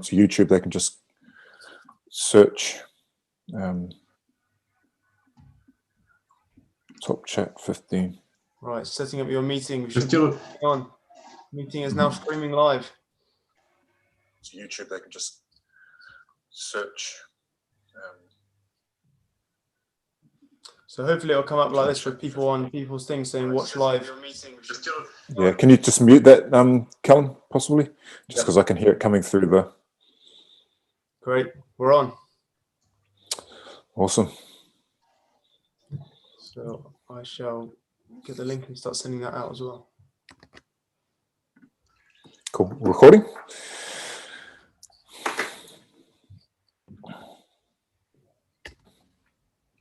to YouTube, they can just search Top Chat 15. Right, setting up your meeting. We should be on. Meeting is now streaming live. To YouTube, they can just search. So hopefully it'll come up like this with people on people's things saying watch live. Yeah, can you just mute that, Callum, possibly? Just because I can hear it coming through the... Great, we're on. Awesome. So I shall get the link and start sending that out as well. Cool. Recording?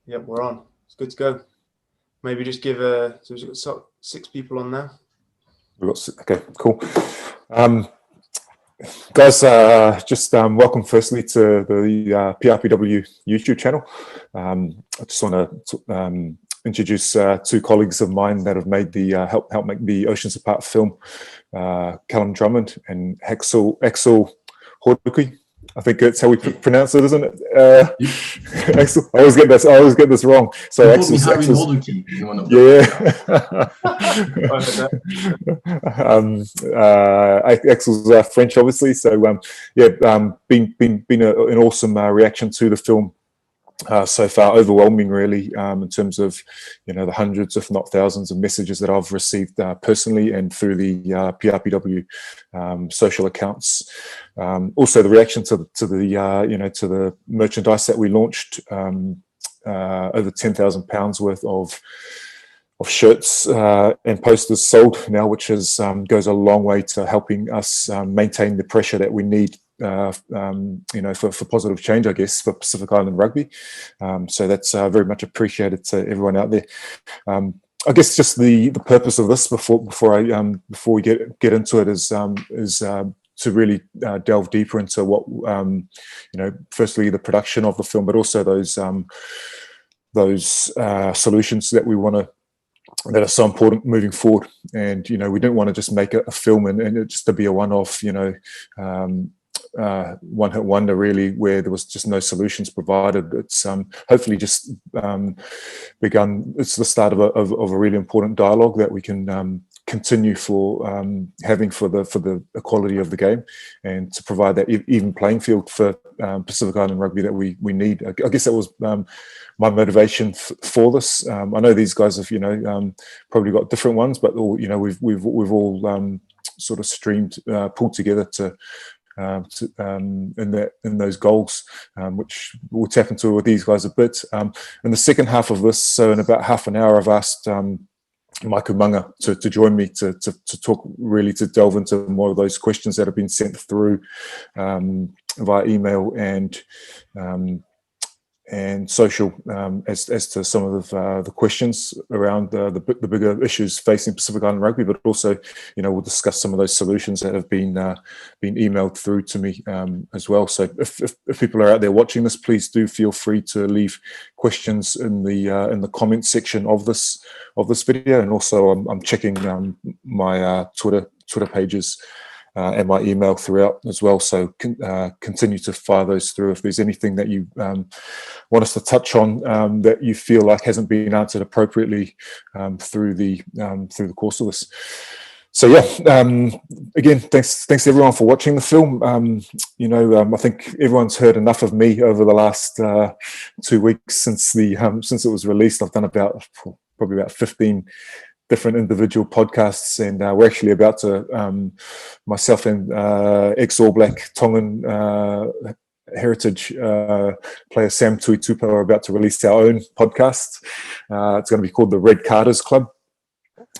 Yep, we're on. It's good to go. Maybe just give so we've got 6 people on now. We've got, okay, cool. Guys, just welcome firstly to the PRPW YouTube channel. I just want to introduce 2 colleagues of mine that have made the help make the Oceans Apart film. Callum Drummond and Axel Haudiquet. I think that's how we pronounce it, isn't it? Axel, I always get this wrong. So Axel's Axel's French, obviously. So been an awesome reaction to the film. So far, overwhelming really, in terms of the hundreds if not thousands of messages that I've received personally and through the PRPW social accounts. Also the reaction to the merchandise that we launched, over £10,000 worth of shirts and posters sold now, which goes a long way to helping us maintain the pressure that we need for positive change, I guess, for Pacific Island rugby. So that's very much appreciated to everyone out there. I guess just the purpose of this before we get into it is to really delve deeper into what firstly the production of the film, but also those solutions that we want to, that are so important moving forward. And we didn't want to just make a film and it just to be a one-off, one-hit wonder really, where there was just no solutions provided. It's hopefully just begun. It's the start of a really important dialogue that we can continue for having for the equality of the game, and to provide that even playing field for Pacific Island rugby that we need. I guess that was my motivation for this. I know these guys have probably got different ones, but we've all sort of pulled together to in those goals, which we'll tap into with these guys a bit. In the second half of this, so in about half an hour, I've asked Mike Umaga to join me to talk, really to delve into more of those questions that have been sent through via email and social, as to some of the questions around the bigger issues facing Pacific Island rugby, but also, we'll discuss some of those solutions that have been emailed through to me as well. So if people are out there watching this, please do feel free to leave questions in the comments section of this video, and also I'm checking my Twitter pages and my email throughout as well. So continue to fire those through if there's anything that you want us to touch on that you feel like hasn't been answered appropriately through the course of this. So again, thanks everyone for watching the film. I think everyone's heard enough of me over the last 2 weeks since it was released. I've done probably about 15 different individual podcasts, and we're actually about to, myself and ex-All Black Tongan heritage player Sam Tuitupa are about to release our own podcast. It's going to be called the Red Carters Club.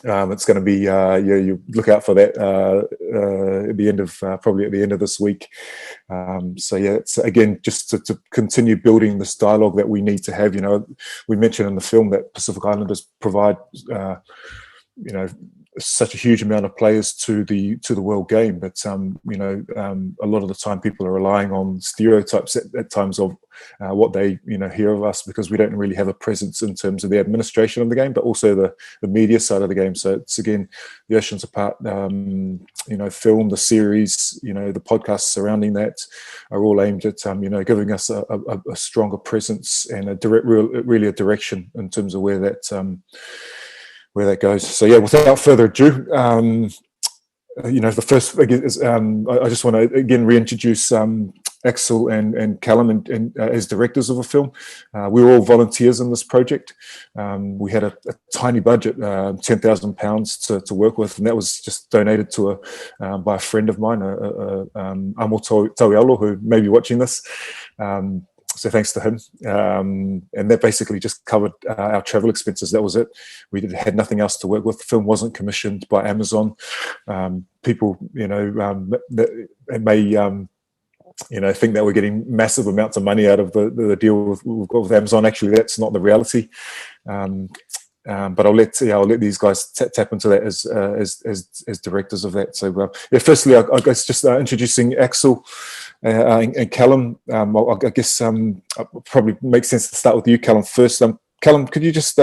It's going to be you look out for that at the end of probably at the end of this week. So it's again just to continue building this dialogue that we need to have. We mentioned in the film that Pacific Islanders provide such a huge amount of players to the world game, but you know, a lot of the time people are relying on stereotypes at times of what they, you know, hear of us, because we don't really have a presence in terms of the administration of the game, but also the media side of the game. So it's, again, the Oceans Apart, you know, film, the series, you know, the podcasts surrounding that are all aimed at you know, giving us a stronger presence and really a direction in terms of where that goes. So yeah, without further ado, you know, the first thing is I just want to again reintroduce Axel and Callum as directors of a film. We were all volunteers in this project. We had a tiny budget, £10,000 to work with, and that was just donated to by a friend of mine, Amo Tauialo, who may be watching this. So thanks to him. And that basically just covered our travel expenses. That was it. We had nothing else to work with. The film wasn't commissioned by Amazon. People, you know, that may, you know, think that we're getting massive amounts of money out of the deal we've got with Amazon. Actually, that's not the reality. But I'll let these guys tap into that as directors of that. So yeah, firstly, I guess just introducing Axel and Callum. I guess probably makes sense to start with you, Callum, first. Callum, could you just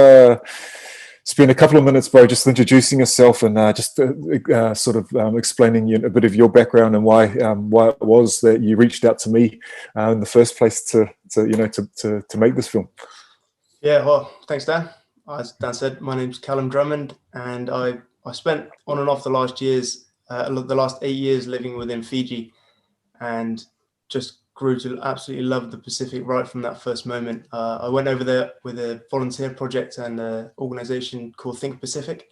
spend a couple of minutes, bro, just introducing yourself and just sort of explaining a bit of your background and why it was that you reached out to me in the first place to make this film. Yeah, well, thanks, Dan. As Dan said, my name's Callum Drummond, and I spent on and off the last 8 years living within Fiji, and just grew to absolutely love the Pacific right from that first moment. I went over there with a volunteer project and an organization called Think Pacific,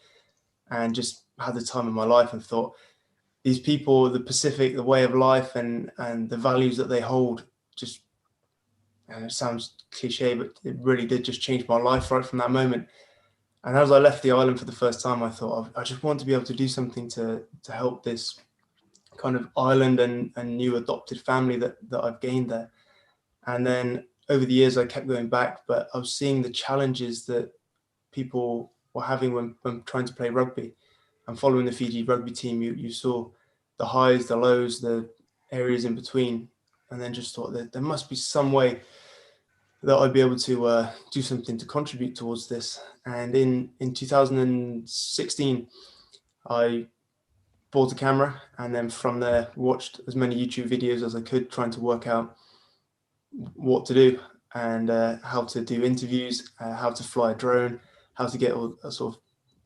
and just had the time of my life and thought, these people, the Pacific, the way of life and the values that they hold, just, and it sounds cliche, but it really did just change my life right from that moment. And as I left the island for the first time, I thought, I just want to be able to do something to help this kind of island and new adopted family that I've gained there. And then over the years, I kept going back, but I was seeing the challenges that people were having when trying to play rugby. And following the Fiji rugby team, you saw the highs, the lows, the areas in between, and then just thought that there must be some way that I'd be able to do something to contribute towards this. And in 2016, I bought a camera, and then from there watched as many YouTube videos as I could, trying to work out what to do and how to do interviews, how to fly a drone, how to get all sort of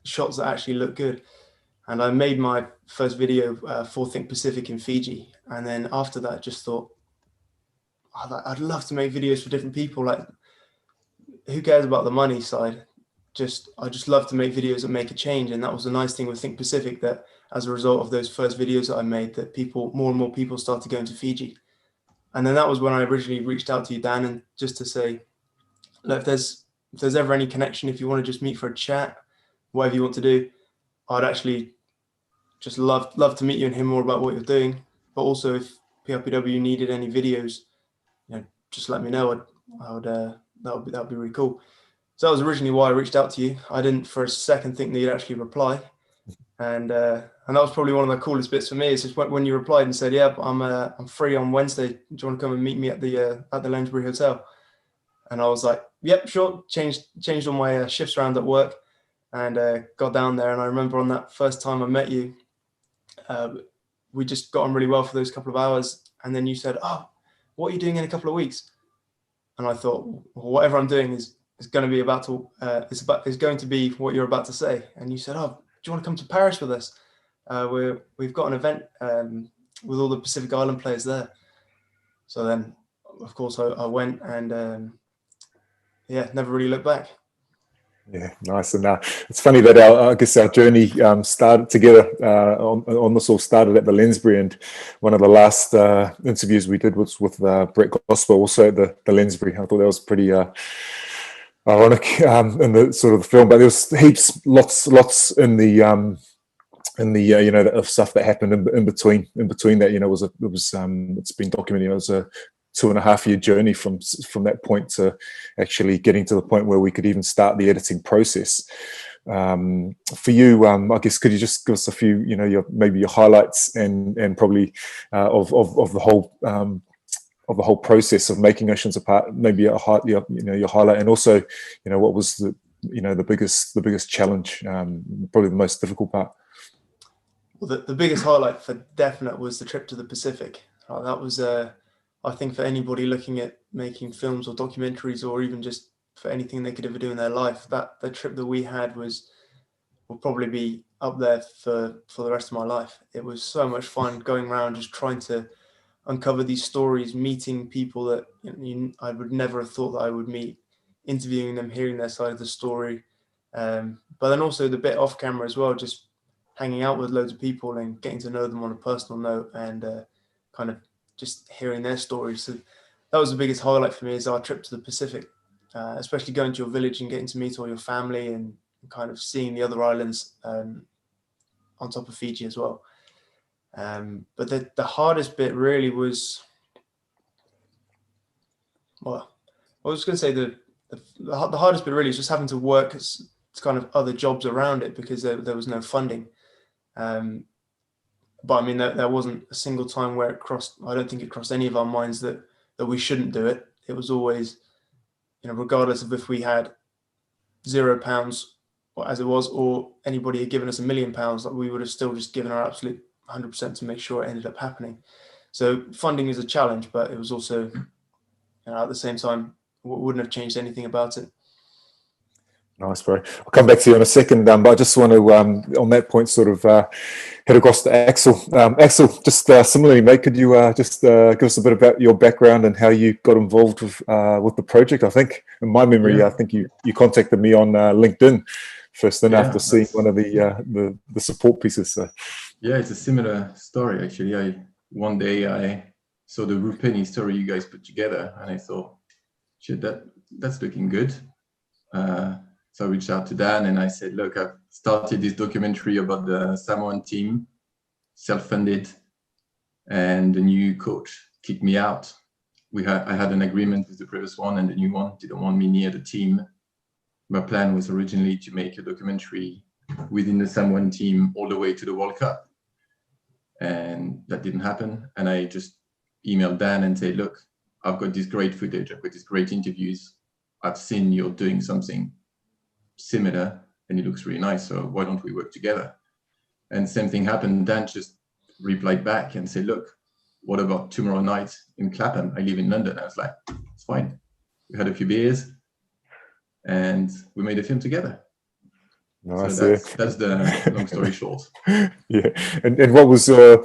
shots that actually look good. And I made my first video for Think Pacific in Fiji. And then after that, just thought, I'd love to make videos for different people. Like, who cares about the money side? I just love to make videos that make a change. And that was the nice thing with Think Pacific, that as a result of those first videos that I made, that more and more people started going to Fiji. And then that was when I originally reached out to you, Dan, and just to say, look, if there's ever any connection, if you want to just meet for a chat, whatever you want to do, I'd actually just love to meet you and hear more about what you're doing. But also, if PRPW needed any videos, just let me know. That would be really cool. So that was originally why I reached out to you. I didn't for a second think that you'd actually reply, and that was probably one of the coolest bits for me. Is just when you replied and said, "Yeah, I'm free on Wednesday. Do you want to come and meet me at the Lanesbury Hotel?" And I was like, "Yep, sure." Changed all my shifts around at work, and got down there. And I remember on that first time I met you, we just got on really well for those couple of hours. And then you said, "Oh, what are you doing in a couple of weeks?" And I thought, well, whatever I'm doing is going to be is going to be what you're about to say. And you said, "Oh, do you want to come to Paris with us? We've got an event with all the Pacific Island players there." So then, of course, I went, and never really looked back. Yeah, nice. And it's funny that I guess our journey started together on this all started at the Lanesbury, and one of the last interviews we did was with Brett Gospel, also at the Lanesbury. I thought that was pretty ironic in the sort of the film, but there was lots in the of stuff that happened in between that. It's been documented. It was a 2.5 year journey from that point to actually getting to the point where we could even start the editing process. For you, I guess, could you just give us a few, maybe your highlights and probably of the whole process of making Oceans Apart, maybe your highlight, and also, what was the biggest challenge, probably the most difficult part. Well, the biggest highlight for definite was the trip to the Pacific. That was, I think, for anybody looking at making films or documentaries, or even just for anything they could ever do in their life, that the trip that we had will probably be up there for the rest of my life. It was so much fun going around just trying to uncover these stories, meeting people that I would never have thought that I would meet, interviewing them, hearing their side of the story. But then also the bit off camera as well, just hanging out with loads of people and getting to know them on a personal note, and kind of just hearing their stories. So that was the biggest highlight for me, is our trip to the Pacific, especially going to your village and getting to meet all your family and kind of seeing the other islands on top of Fiji as well. But the hardest bit really was, well, I was going to say the hardest bit really is just having to work as kind of other jobs around it, because there was no funding. But I mean, there wasn't a single time where I don't think it crossed any of our minds that we shouldn't do it. It was always, regardless of if we had £0, as it was, or anybody had given us £1 million, that we would have still just given our absolute 100% to make sure it ended up happening. So funding is a challenge, but it was also, at the same time, wouldn't have changed anything about it. Nice, bro. I'll come back to you in a second, but I just want to, on that point, sort of head across to Axel. Axel, just similarly, mate, could you just give us a bit about your background and how you got involved with the project? I think, in my memory, I think you contacted me on LinkedIn first, then after seeing one of the support pieces. So. Yeah, it's a similar story, actually. One day I saw the Rupeni story you guys put together, and I thought, shit, that's looking good. So I reached out to Dan and I said, look, I've started this documentary about the Samoan team, self-funded, and the new coach kicked me out. I had an agreement with the previous one, and the new one didn't want me near the team. My plan was originally to make a documentary within the Samoan team all the way to the World Cup. And that didn't happen. And I just emailed Dan and said, look, I've got this great footage, I've got these great interviews. I've seen you're doing something similar and it looks really nice, so why don't we work together? And same thing happened. Dan just replied back and said, look, what about tomorrow night in Clapham? I live in London. I was like, it's fine. We had a few beers and we made a film together. Nice. So that's the long story short. Yeah. And what was your?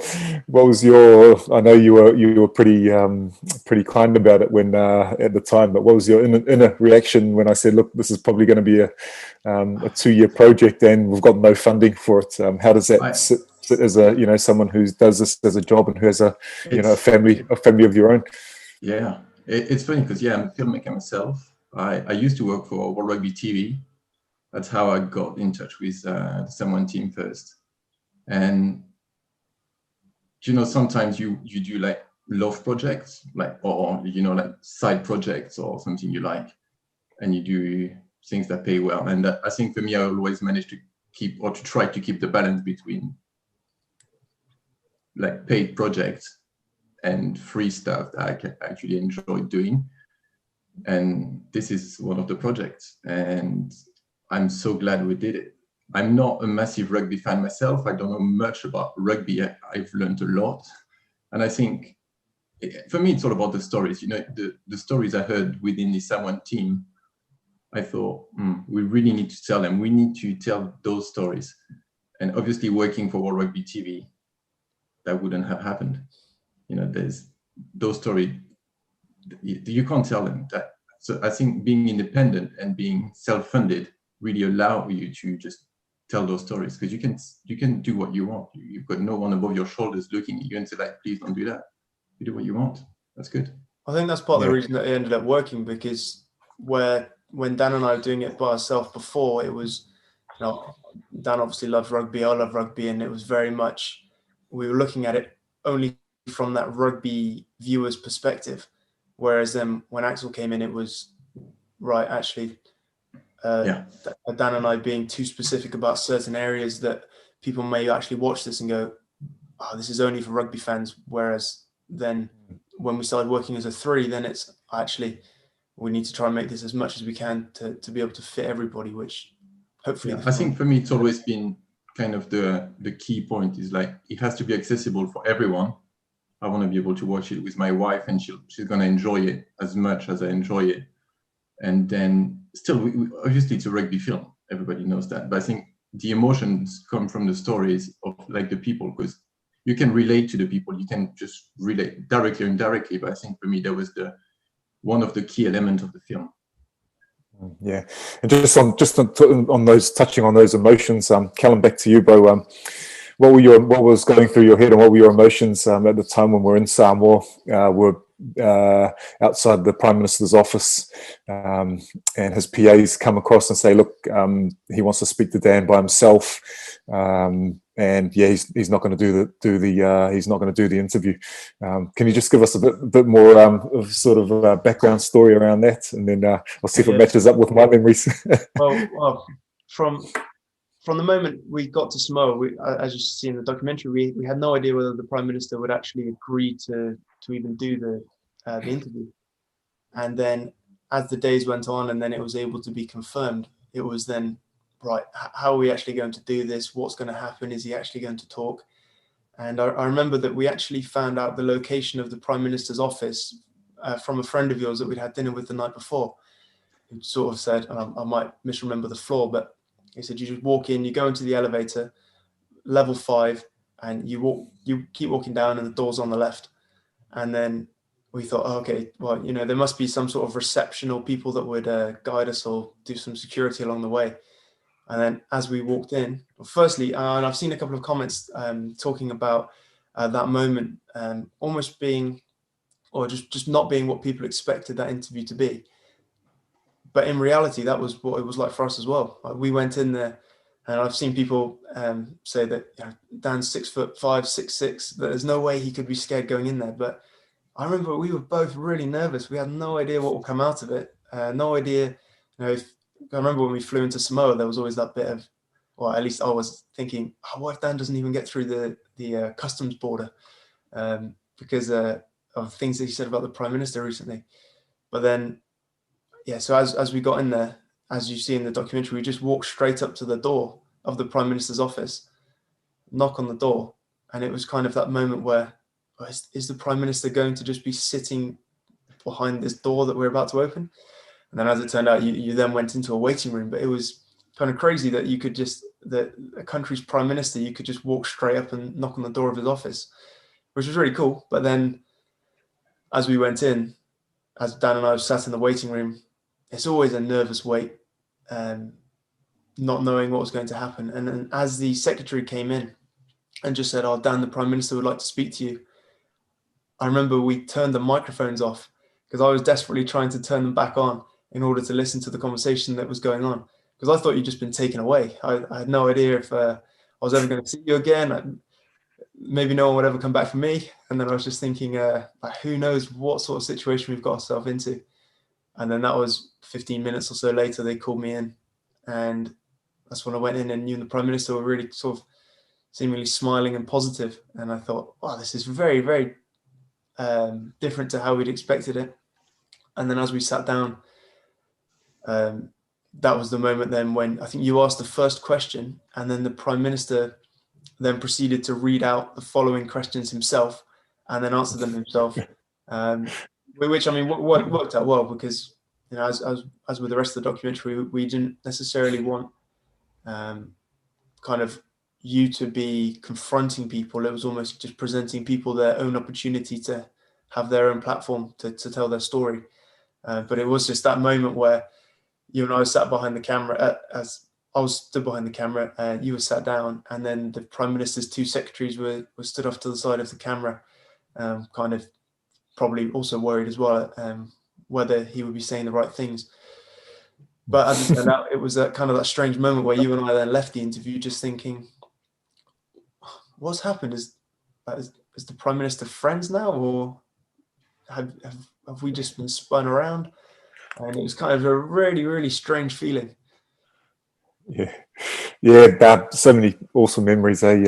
I know you were pretty kind about it when at the time, but what was your inner reaction when I said, look, this is probably going to be a 2-year project and we've got no funding for it? How does that sit as a someone who does this as a job and who has a family of your own? Yeah, it's funny because I'm a filmmaker myself. I used to work for World Rugby TV. That's how I got in touch with the Samoan team first. And sometimes you do like love projects, or side projects or something you like, and you do things that pay well. And I think for me, I always managed to try to keep the balance between like paid projects and free stuff that I can actually enjoy doing. And this is one of the projects, and I'm so glad we did it. I'm not a massive rugby fan myself. I don't know much about rugby. I've learned a lot. And I think, for me, it's all about the stories. The stories I heard within the Samoan team, I thought, we really need to tell them. We need to tell those stories. And obviously, working for World Rugby TV, that wouldn't have happened. There's those stories, you can't tell them that. So I think being independent and being self-funded really allow you to just tell those stories, because you can do what you want. You've got no one above your shoulders looking at you and say, like, please don't do that. You do what you want. That's good. I think that's part of the reason that it ended up working, because when Dan and I were doing it by ourselves before, it was, Dan obviously loves rugby, I love rugby, and it was very much, we were looking at it only from that rugby viewer's perspective. Whereas then when Axel came in, it was, right, actually, Dan and I being too specific about certain areas that people may actually watch this and go, oh, this is only for rugby fans. Whereas then when we started working as a 3, then it's actually, we need to try and make this as much as we can to be able to fit everybody, which hopefully. I think for me, it's always been kind of the key point is like, it has to be accessible for everyone. I want to be able to watch it with my wife, and she's going to enjoy it as much as I enjoy it. And then still, obviously, it's a rugby film. Everybody knows that. But I think the emotions come from the stories of like the people, because you can relate to the people. You can just relate directly or indirectly. But I think for me, that was one of the key elements of the film. Yeah, and on those, touching on those emotions, Callum, back to you, bro. What was going through your head, and what were your emotions at the time when we're in Samoa? We're outside the Prime Minister's office, and his PAs come across and say, "Look, he wants to speak to Dan by himself, and yeah, he's not going to he's not going to do the interview." Can you just give us a bit more of sort of a background story around that, and then I'll see if it matches up with my memories. well, from the moment we got to Samoa, as you see in the documentary, we had no idea whether the Prime Minister would actually agree to even do the interview. And then as the days went on and then it was able to be confirmed, it was then, right, how are we actually going to do this? What's going to happen? Is he actually going to talk? And I remember that we actually found out the location of the Prime Minister's office from a friend of yours that we'd had dinner with the night before, who sort of said, and I might misremember the floor, but he said, you just walk in, you go into the elevator, level 5, and you keep walking down and the door's on the left. And then we thought, oh, okay, well, there must be some sort of reception or people that would guide us or do some security along the way. And then as we walked in, well, firstly, and I've seen a couple of comments talking about that moment almost being, or just not being what people expected that interview to be. But in reality, that was what it was like for us as well. We went in there, and I've seen people say that Dan's 6'5", 6'6", that there's no way he could be scared going in there. But I remember we were both really nervous. We had no idea what would come out of it. No idea. I remember when we flew into Samoa, there was always that bit of, or at least I was thinking, oh, what if Dan doesn't even get through the customs border because of things that he said about the Prime Minister recently. But then, yeah, so as we got in there, as you see in the documentary, we just walked straight up to the door of the Prime Minister's office, knock on the door, and it was kind of that moment where, is the Prime Minister going to just be sitting behind this door that we're about to open? And then as it turned out, you then went into a waiting room, but it was kind of crazy that you could that a country's Prime Minister, you could just walk straight up and knock on the door of his office, which was really cool. But then as we went in, as Dan and I sat in the waiting room, it's always a nervous wait, not knowing what was going to happen. And then as the secretary came in and just said, "Oh, Dan, the Prime Minister would like to speak to you," I remember we turned the microphones off because I was desperately trying to turn them back on in order to listen to the conversation that was going on, because I thought you'd just been taken away. I had no idea if I was ever going to see you again. Maybe no one would ever come back for me. And then I was just thinking, who knows what sort of situation we've got ourselves into. And then that was 15 minutes or so later, they called me in. And that's when I went in and knew the Prime Minister were really sort of seemingly smiling and positive. And I thought, wow, this is very, very different to how we'd expected it. And then as we sat down, that was the moment then when I think you asked the first question, and then the Prime Minister then proceeded to read out the following questions himself and then answer them himself, which, I mean, worked out well because, as with the rest of the documentary, we didn't necessarily want kind of you to be confronting people. It was almost just presenting people their own opportunity to have their own platform to tell their story. But it was just that moment where you and I sat behind the camera, as I was stood behind the camera, you were sat down, and then the Prime Minister's 2 secretaries were stood off to the side of the camera, kind of probably also worried as well whether he would be saying the right things. But as it turned out, it was kind of that strange moment where you and I then left the interview just thinking, what's happened? Is the Prime Minister friends now, or have we just been spun around? And it was kind of a really, really strange feeling. Yeah, so many awesome memories. I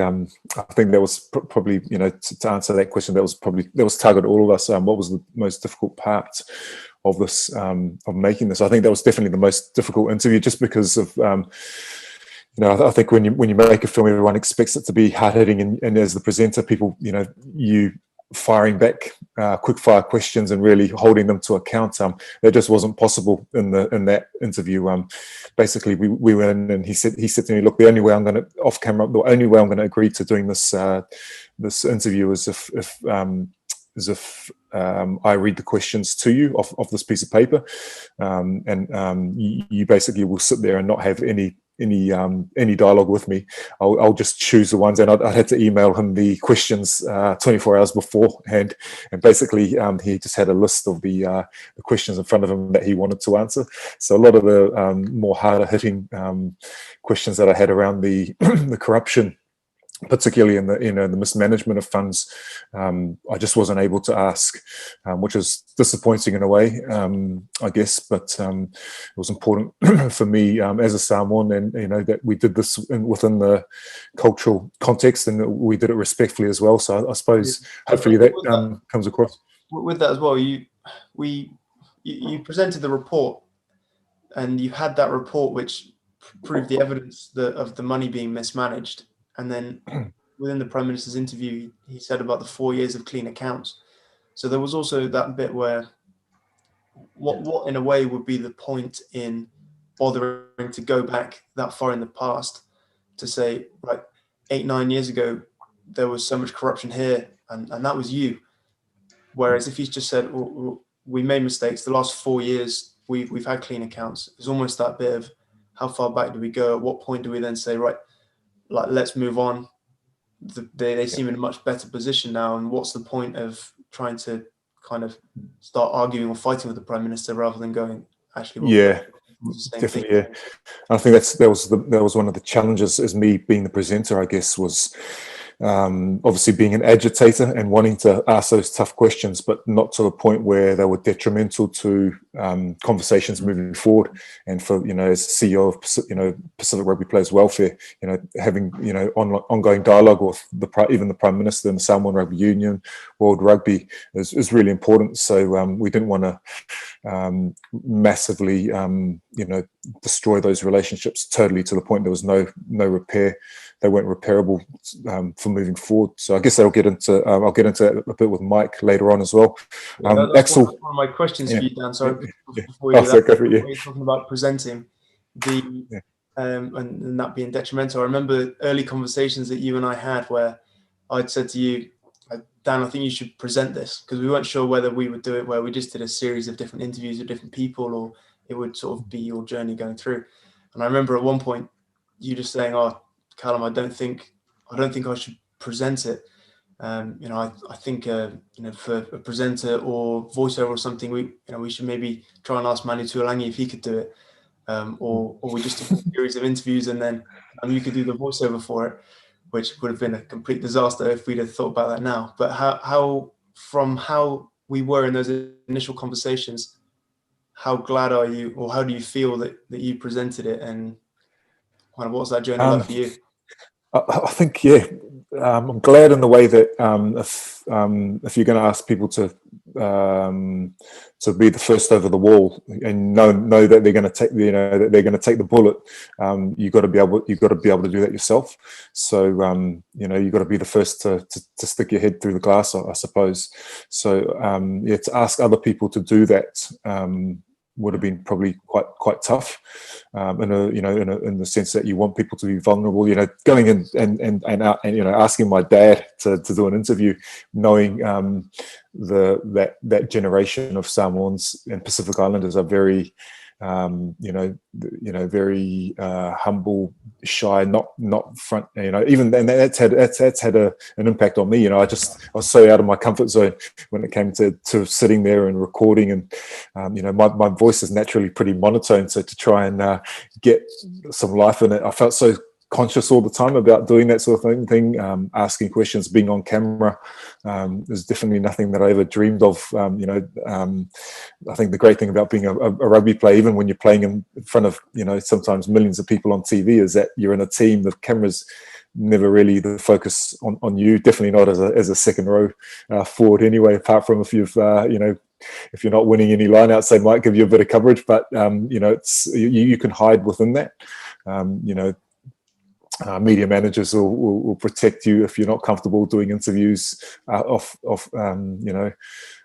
think that was probably, to answer that question, that was targeted at all of us. What was the most difficult part of this, of making this? I think that was definitely the most difficult interview, just because of, I think when you make a film, everyone expects it to be hard hitting, and as the presenter, people, you firing back quick fire questions and really holding them to account. That just wasn't possible in that interview. Basically, we went in, and he said to me, "Look, the only way I'm going to agree to doing this interview is if I read the questions to you off this piece of paper, and you basically will sit there and not have any dialogue with me. I'll just choose the ones," and I had to email him the questions 24 hours beforehand, and basically he just had a list of the questions in front of him that he wanted to answer. So a lot of the more harder hitting questions that I had around the the corruption, particularly in the mismanagement of funds, I just wasn't able to ask, which is disappointing in a way, I guess. But it was important for me as a Samoan, and that we did this within the cultural context, and that we did it respectfully as well. So I suppose hopefully that comes across. With that as well, you presented the report, and you had that report which proved the evidence of the money being mismanaged. And then within the Prime Minister's interview, he said about the 4 years of clean accounts. So there was also that bit where what in a way would be the point in bothering to go back that far in the past to say, right, 8-9 years ago, there was so much corruption here, and that was you. Whereas if he's just said, well, we made mistakes, the last 4 years, we've had clean accounts. It's almost that bit of how far back do we go? At what point do we then say, right, let's move on. They seem in a much better position now, and what's the point of trying to kind of start arguing or fighting with the Prime Minister rather than going, actually, definitely, yeah. I think that was one of the challenges as me being the presenter, I guess, was obviously being an agitator and wanting to ask those tough questions, but not to the point where they were detrimental to conversations moving forward. And for as CEO of Pacific Rugby Players Welfare, having ongoing dialogue with even the Prime Minister and the Samoan Rugby Union, World Rugby is really important. So we didn't want to massively destroy those relationships totally to the point there was no repair. They weren't repairable for moving forward. So I guess I'll get into that a bit with Mike later on as well. Axel, one of my questions for you, Dan. Sorry, before you you're talking about presenting and that being detrimental. I remember early conversations that you and I had where I'd said to you, Dan, I think you should present this, because we weren't sure whether we would do it where we just did a series of different interviews with different people, or it would sort of be your journey going through. And I remember at one point you just saying, "Oh, Callum, I don't think I should present it. I think for a presenter or voiceover or something, we should maybe try and ask Manu Tuolangi if he could do it, or we just do a series of interviews and then you could do the voiceover for it," which would have been a complete disaster if we'd have thought about that now. But how we were in those initial conversations, how glad are you, or how do you feel that you presented it, and kind of what was that journey like for you? I think, I'm glad in the way that if you're going to ask people to be the first over the wall and know that they're going to take the bullet, you got to be able to do that yourself. So you got to be the first to stick your head through the glass, I suppose. So to ask other people to do that would have been probably quite tough, in the sense that you want people to be vulnerable. Going in and asking my dad to do an interview, knowing that generation of Samoans and Pacific Islanders are very very humble, shy, not front. Even then, that's had an impact on me. I was so out of my comfort zone when it came to sitting there and recording, and my voice is naturally pretty monotone. So to try and get some life in it, I felt so conscious all the time about doing that sort of thing, asking questions, being on camera. There's definitely nothing that I ever dreamed of. I think the great thing about being a rugby player, even when you're playing in front of, sometimes millions of people on TV, is that you're in a team. The camera's never really the focus on you. Definitely not as a second row forward anyway, apart from if you've, if you're not winning any lineouts, they might give you a bit of coverage, but it's you can hide within that. Media managers will protect you if you're not comfortable doing interviews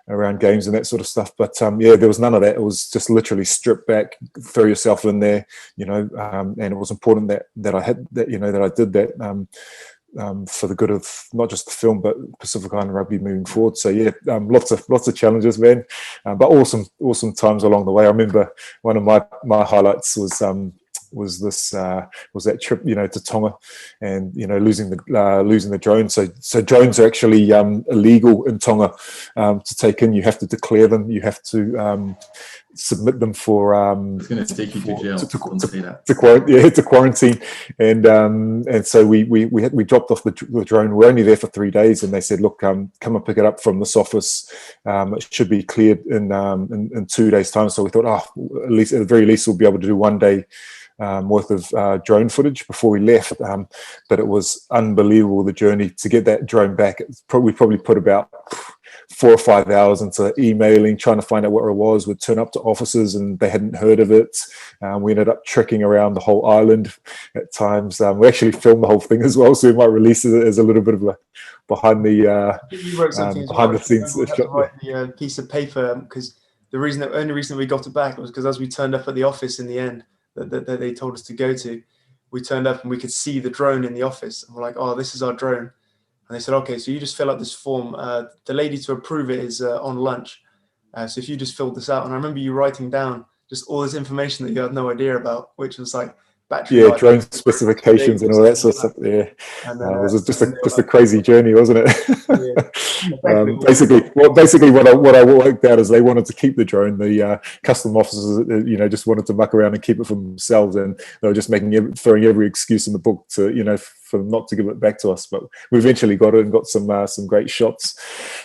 around games and that sort of stuff. But there was none of that. It was just literally strip back, throw yourself in there, and it was important that I had that, that I did that. For the good of not just the film but Pacific Island rugby moving forward. So lots of challenges, man, but awesome times along the way. I remember one of my highlights was that trip, to Tonga, and losing the drone. So drones are actually illegal in Tonga to take in. You have to declare them. You have to submit them for. It's going to take you to jail. To quarantine, and so we dropped off the drone. We're only there for 3 days, and they said, look, come and pick it up from this office. It should be cleared in 2 days' time. So we thought, at the very least, we'll be able to do 1 day worth of drone footage before we left, but it was unbelievable, the journey to get that drone back. We probably put about 4 or 5 hours into emailing, trying to find out what it was. We'd turn up to offices and they hadn't heard of it. We ended up trekking around the whole island at times. We actually filmed the whole thing as well, so we might release it as a little bit of a behind the scenes. Write the piece of paper, because the only reason we got it back was because as we turned up at the office in the end that they told us to go to, we turned up and we could see the drone in the office, and we're like, oh, this is our drone. And they said, okay, so you just fill out this form. The lady to approve it is on lunch. So if you just filled this out, and I remember you writing down just all this information that you had no idea about, which was like battery life, drone specifications and all that sort of stuff. Yeah, and then, it was just a crazy journey, wasn't it? Basically, what I worked out is they wanted to keep the drone. The custom officers, just wanted to muck around and keep it for themselves, and they were just throwing every excuse in the book to, for them not to give it back to us. But we eventually got it and got some great shots.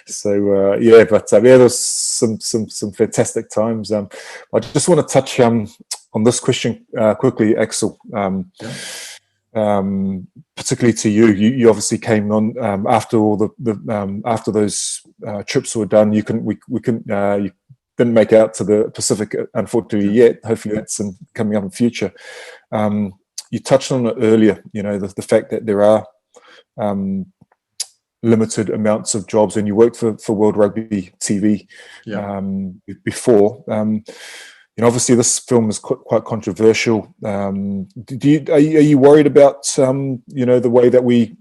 So there's some fantastic times. I just want to touch on this question quickly, Axel. Particularly to you. You obviously came on after all the after those trips were done. You didn't make out to the Pacific, unfortunately, yet. Hopefully that's coming up in future. You touched on it earlier, the fact that there are limited amounts of jobs, and you worked for World Rugby TV before. Obviously this film is quite controversial. Are you worried about the way that we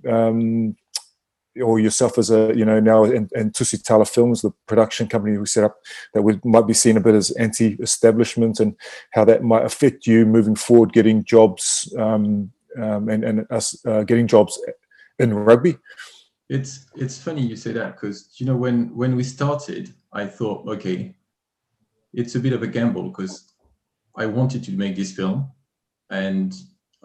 or yourself as a now and Tusitala Films, the production company we set up, that we might be seen a bit as anti-establishment, and how that might affect you moving forward, getting jobs and us getting jobs in rugby? It's funny you say that, because when we started, I thought, okay, it's a bit of a gamble, because I wanted to make this film, and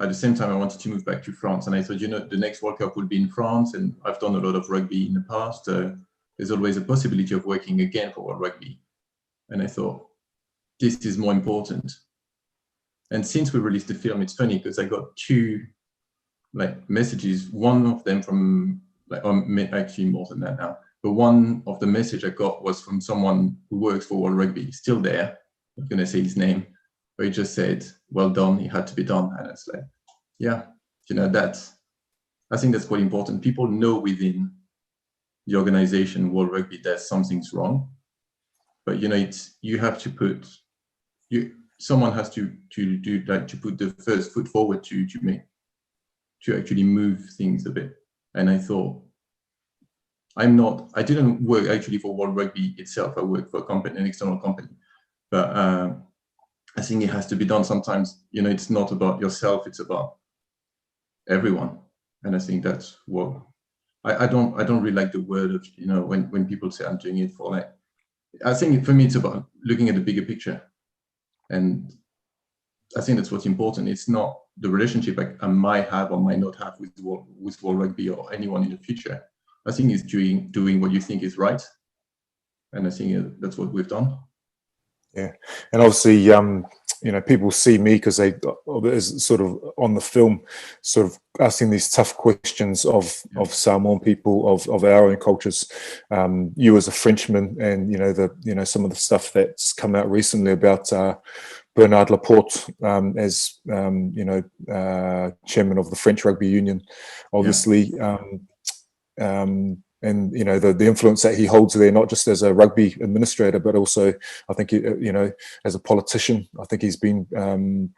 at the same time I wanted to move back to France, and I thought, the next World Cup will be in France, and I've done a lot of rugby in the past. There's always a possibility of working again for World Rugby, and I thought, this is more important. And since we released the film, it's funny, because I got 2 messages, one of them from actually more than that now. But one of the message I got was from someone who works for World Rugby, still there. I'm not going to say his name, but he just said, well done, it had to be done. And it's like, I think that's quite important. People know within the organization, World Rugby, that something's wrong. But, you have to put, someone has to do to put the first foot forward to actually move things a bit. And I thought, I didn't work actually for World Rugby itself. I worked for an external company, but I think it has to be done sometimes. It's not about yourself; it's about everyone. And I think that's what I don't really like the word of when people say I'm doing it for I think for me it's about looking at the bigger picture, and I think that's what's important. It's not the relationship I might have or might not have with World Rugby or anyone in the future. I think it's doing what you think is right, and I think that's what we've done. Yeah, and obviously, people see me because they is sort of on the film, sort of asking these tough questions of Samoan people, of our own cultures. You as a Frenchman, and some of the stuff that's come out recently about Bernard Laporte as chairman of the French Rugby Union, obviously. And the influence that he holds there, not just as a rugby administrator, but also I think as a politician. I think he's been the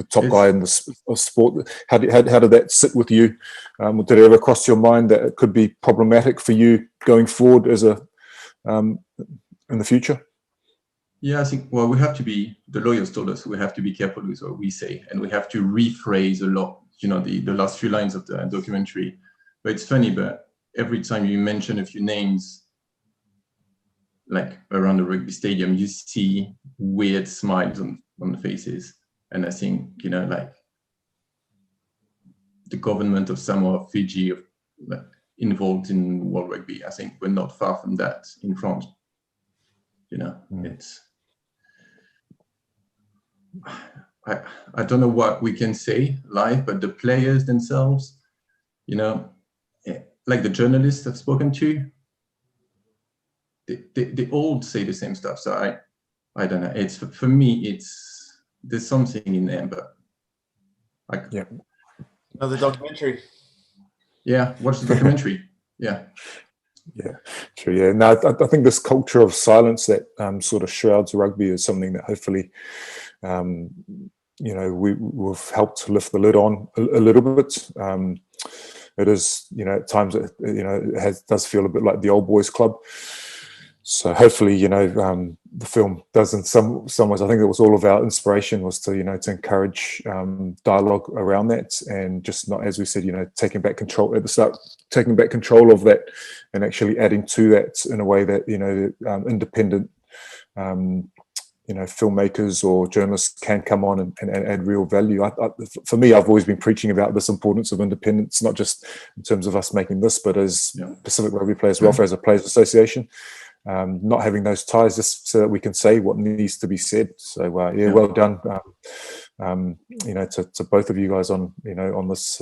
top guy in the sport. How did that sit with you? Did it ever cross your mind that it could be problematic for you going forward as in the future? Yeah, I think, well, we have to be, the lawyers told us we have to be careful with what we say, and we have to rephrase a lot, the last few lines of the documentary. But it's funny, but every time you mention a few names, like around the rugby stadium, you see weird smiles on the faces. And I think, like the government of Samoa, Fiji, involved in World Rugby, I think we're not far from that in France. It's, I don't know what we can say live, but the players themselves, like the journalists I've spoken to, they all say the same stuff. So I don't know. It's for me, there's something in there, but another documentary. Yeah, watch the documentary. Yeah, true. Yeah, no, I think this culture of silence that sort of shrouds rugby is something that hopefully we've helped lift the lid on a little bit. It is, at times, it does feel a bit like the old boys club. So hopefully, the film does in some ways. I think it was all of our inspiration was to encourage dialogue around that, and just not, as we said, taking back control at the start, taking back control of that, and actually adding to that in a way that independent filmmakers or journalists can come on and add real value. For me, I've always been preaching about this importance of independence, not just in terms of us making this, but as Pacific Rugby Players Welfare, as a players association, not having those ties, just so that we can say what needs to be said. So well done, to both of you guys on on this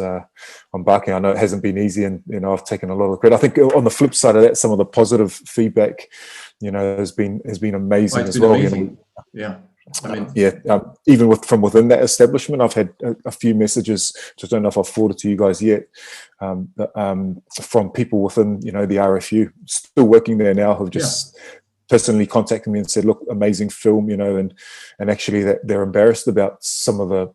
embarking. I know it hasn't been easy, and I've taken a lot of credit. I think on the flip side of that, some of the positive feedback has been amazing as well. Amazing. Even from within that establishment, I've had a few messages, just don't know if I've forwarded to you guys yet, from people within the RFU still working there now, who've just personally contacted me and said, look, amazing film, and actually that they're embarrassed about some of the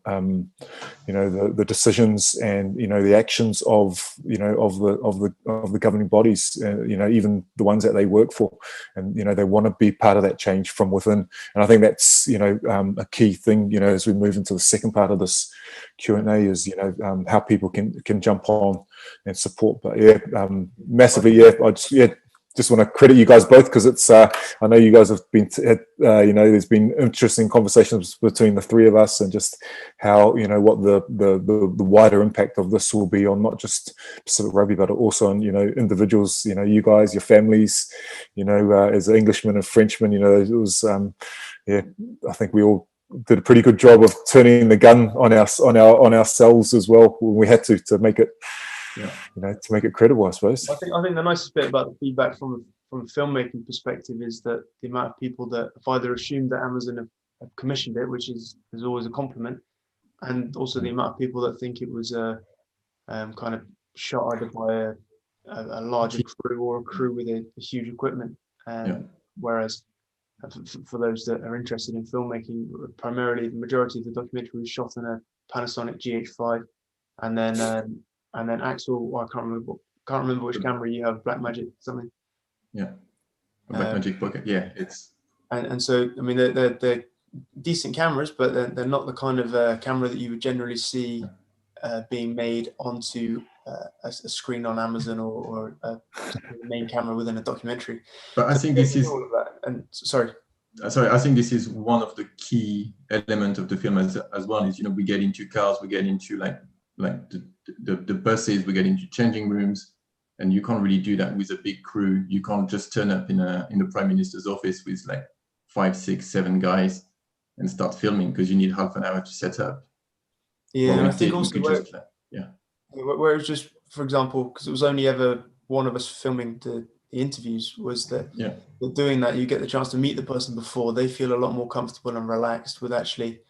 the decisions and the actions of the governing bodies, even the ones that they work for, and they want to be part of that change from within. And I think that's a key thing as we move into the second part of this Q&A is how people can jump on and support. But massively, I just want to credit you guys both, because it's I know you guys have been there's been interesting conversations between the three of us, and just how what the wider impact of this will be on not just Pacific Rugby, but also on individuals, you guys, your families, as an Englishman and Frenchman, it was I think we all did a pretty good job of turning the gun on ourselves as well when we had to make it to make it credible, I suppose. I think the nicest bit about the feedback from a filmmaking perspective is that the amount of people that have either assumed that Amazon have commissioned it, which is always a compliment, and also the amount of people that think it was kind of shot either by a larger crew or a crew with a huge equipment. Whereas for those that are interested in filmmaking, primarily the majority of the documentary was shot in a Panasonic GH5, and then Axel, I can't remember which camera you have, Blackmagic something. Yeah, Blackmagic Pocket. Yeah, it's and so I mean they're decent cameras, but they're not the kind of camera that you would generally see being made onto a screen on Amazon or the main camera within a documentary. But I think this is all of that. And sorry. sorry, I think this is one of the key elements of the film as well. Is we get into cars, we get into like the buses, we get into changing rooms, and you can't really do that with a big crew. You can't just turn up in the Prime Minister's office with like 5, 6, 7 guys and start filming, because you need half an hour to set up. Yeah, and I think also where it was just, for example, because it was only ever one of us filming the interviews, was that with doing that, you get the chance to meet the person before. They feel a lot more comfortable and relaxed with actually,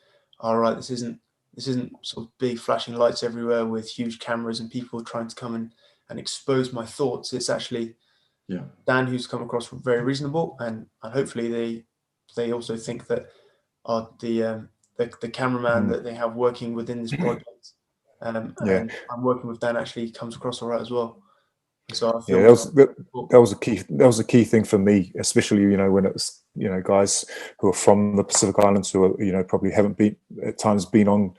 all right, this isn't sort of big flashing lights everywhere with huge cameras and people trying to come and expose my thoughts. It's actually Dan, who's come across very reasonable, and hopefully they also think that the cameraman that they have working within this project, and I'm working with Dan, actually comes across all right as well. So I feel that was a key thing for me, especially when it was guys who are from the Pacific Islands who are probably haven't been at times been on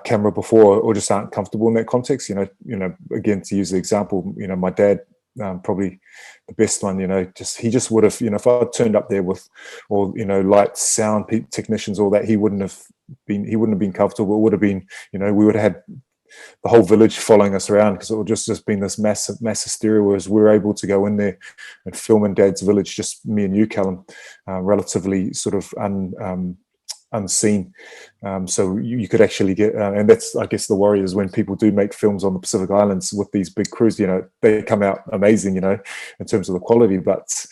camera before, or just aren't comfortable in that context. Again, to use the example, my dad, probably the best one, he just would have, if I turned up there with all, lights, sound technicians, all that, he wouldn't have been comfortable. It would have been, we would have had the whole village following us around, because it would just been this mass hysteria, whereas we were able to go in there and film in Dad's village, just me and you, Callum, relatively sort of unseen. So you could actually get, and that's, I guess, the worry is when people do make films on the Pacific Islands with these big crews, they come out amazing, in terms of the quality, but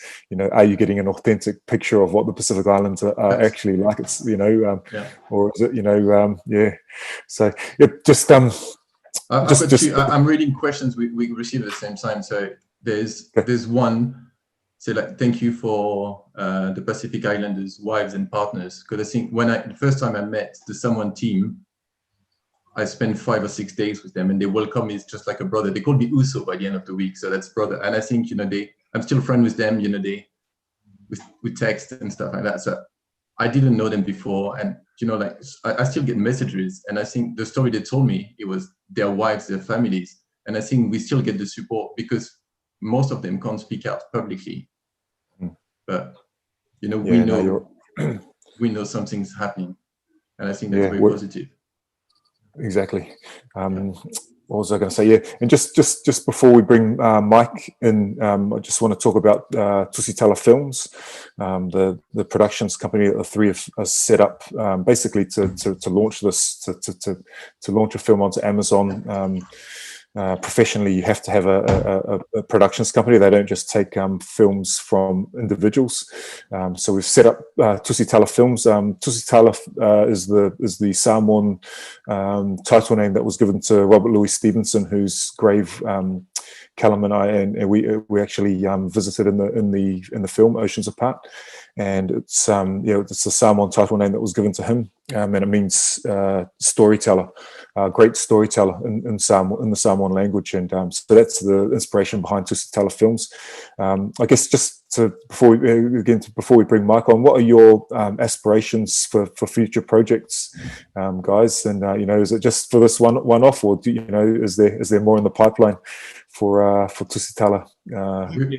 are you getting an authentic picture of what the Pacific Islands are actually like? It's or is it so just I'm reading questions we received at the same time. So there's one. So thank you for the Pacific Islanders' wives and partners, because I think the first time I met the Samoan team, I spent 5 or 6 days with them, and they welcome me just like a brother. They called me Uso by the end of the week, so that's brother. And I think I'm still friends with them. We text and stuff like that. So I didn't know them before, and I still get messages, and I think the story they told me, it was their wives, their families, and I think we still get the support because most of them can't speak out publicly, but we know something's happening, and I think that's very positive. Exactly. What was I going to say? And just before we bring Mike in, I just want to talk about Tusitala Films, the productions company that the three of us set up, basically to launch this, to launch a film onto Amazon. Professionally, you have to have a productions company. They don't just take films from individuals. So we've set up Tusitala Films. Tusitala is the Samoan title name that was given to Robert Louis Stevenson, whose grave Callum and I and we actually visited in the film Oceans Apart, and it's it's a Samoan title name that was given to him, and it means storyteller, great storyteller in the Samoan language, and so that's the inspiration behind Tusitala Films. I guess just before we bring Mike on, what are your aspirations for future projects, guys? And is it just for this one off, or is there more in the pipeline for Tusitala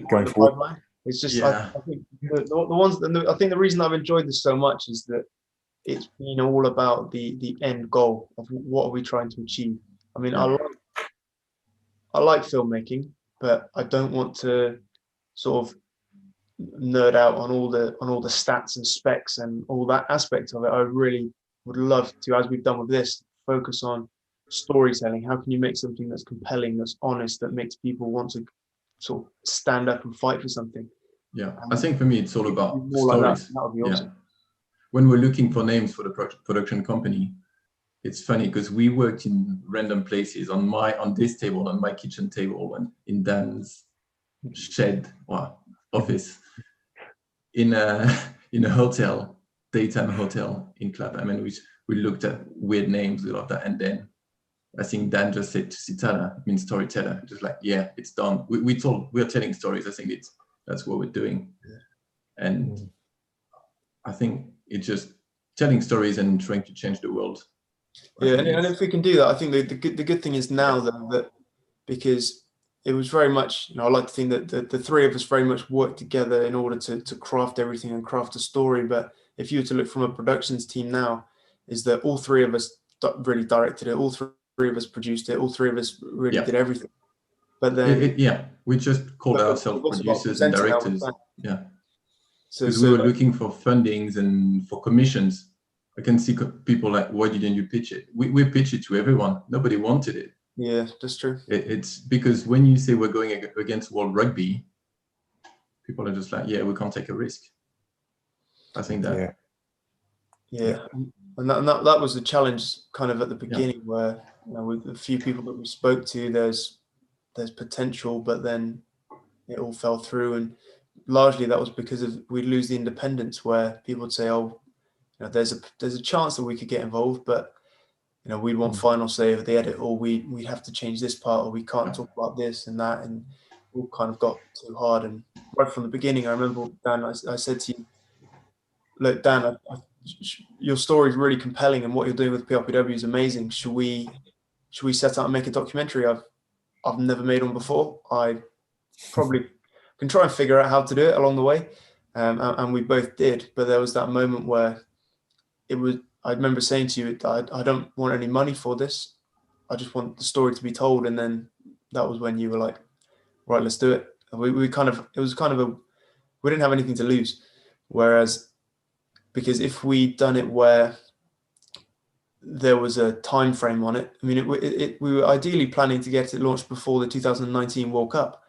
going forward? It's just I think I think the reason I've enjoyed this so much is that it's been all about the end goal of what are we trying to achieve. I mean, I like filmmaking, but I don't want to sort of nerd out on all the stats and specs and all that aspect of it. I really would love to, as we've done with this, focus on storytelling. How can you make something that's compelling, that's honest, that makes people want to sort of stand up and fight for something? I think for me it's all about stories. That would be awesome. When we're looking for names for the production company, it's funny because we worked in random places, on this table, on my kitchen table, and in Dan's shed or office, in a hotel, daytime hotel in Clapham, and we looked at weird names, we loved that, and then I think Dan just said Tusitala means storyteller. Just like, it's done. We're telling stories. I think that's what we're doing, and I think it's just telling stories and trying to change the world. And if we can do that, I think the good thing is now that because it was very much, I like to think that the three of us very much worked together in order to craft everything and craft a story. But if you were to look from a productions team now, is that all three of us really directed it, all three of us produced it, all three of us really did everything. But then we just called ourselves producers and directors. Yeah, because we were looking for fundings and for commissions. I can see people like, why didn't you pitch it? We pitched it to everyone. Nobody wanted it. Yeah, that's true. It's because when you say we're going against World Rugby, people are just like, yeah, we can't take a risk. I think that. Yeah. And that was the challenge kind of at the beginning, where with a few people that we spoke to, there's potential, but then it all fell through. And largely that was because of we'd lose the independence, where people would say, oh, there's a chance that we could get involved, but we'd want final say over the edit, or we'd have to change this part, or we can't talk about this and that, and we all kind of got too hard. And right from the beginning, I remember, Dan, I said to you, look, Dan, your story is really compelling, and what you're doing with PRPW is amazing. Should we set out and make a documentary? I've never made one before. I probably can try and figure out how to do it along the way, and we both did. But there was that moment where I remember saying to you, I don't want any money for this. I just want the story to be told. And then that was when you were like, right, let's do it. We didn't have anything to lose. Whereas, because if we'd done it where there was a time frame on it, I mean, we were ideally planning to get it launched before the 2019 World Cup.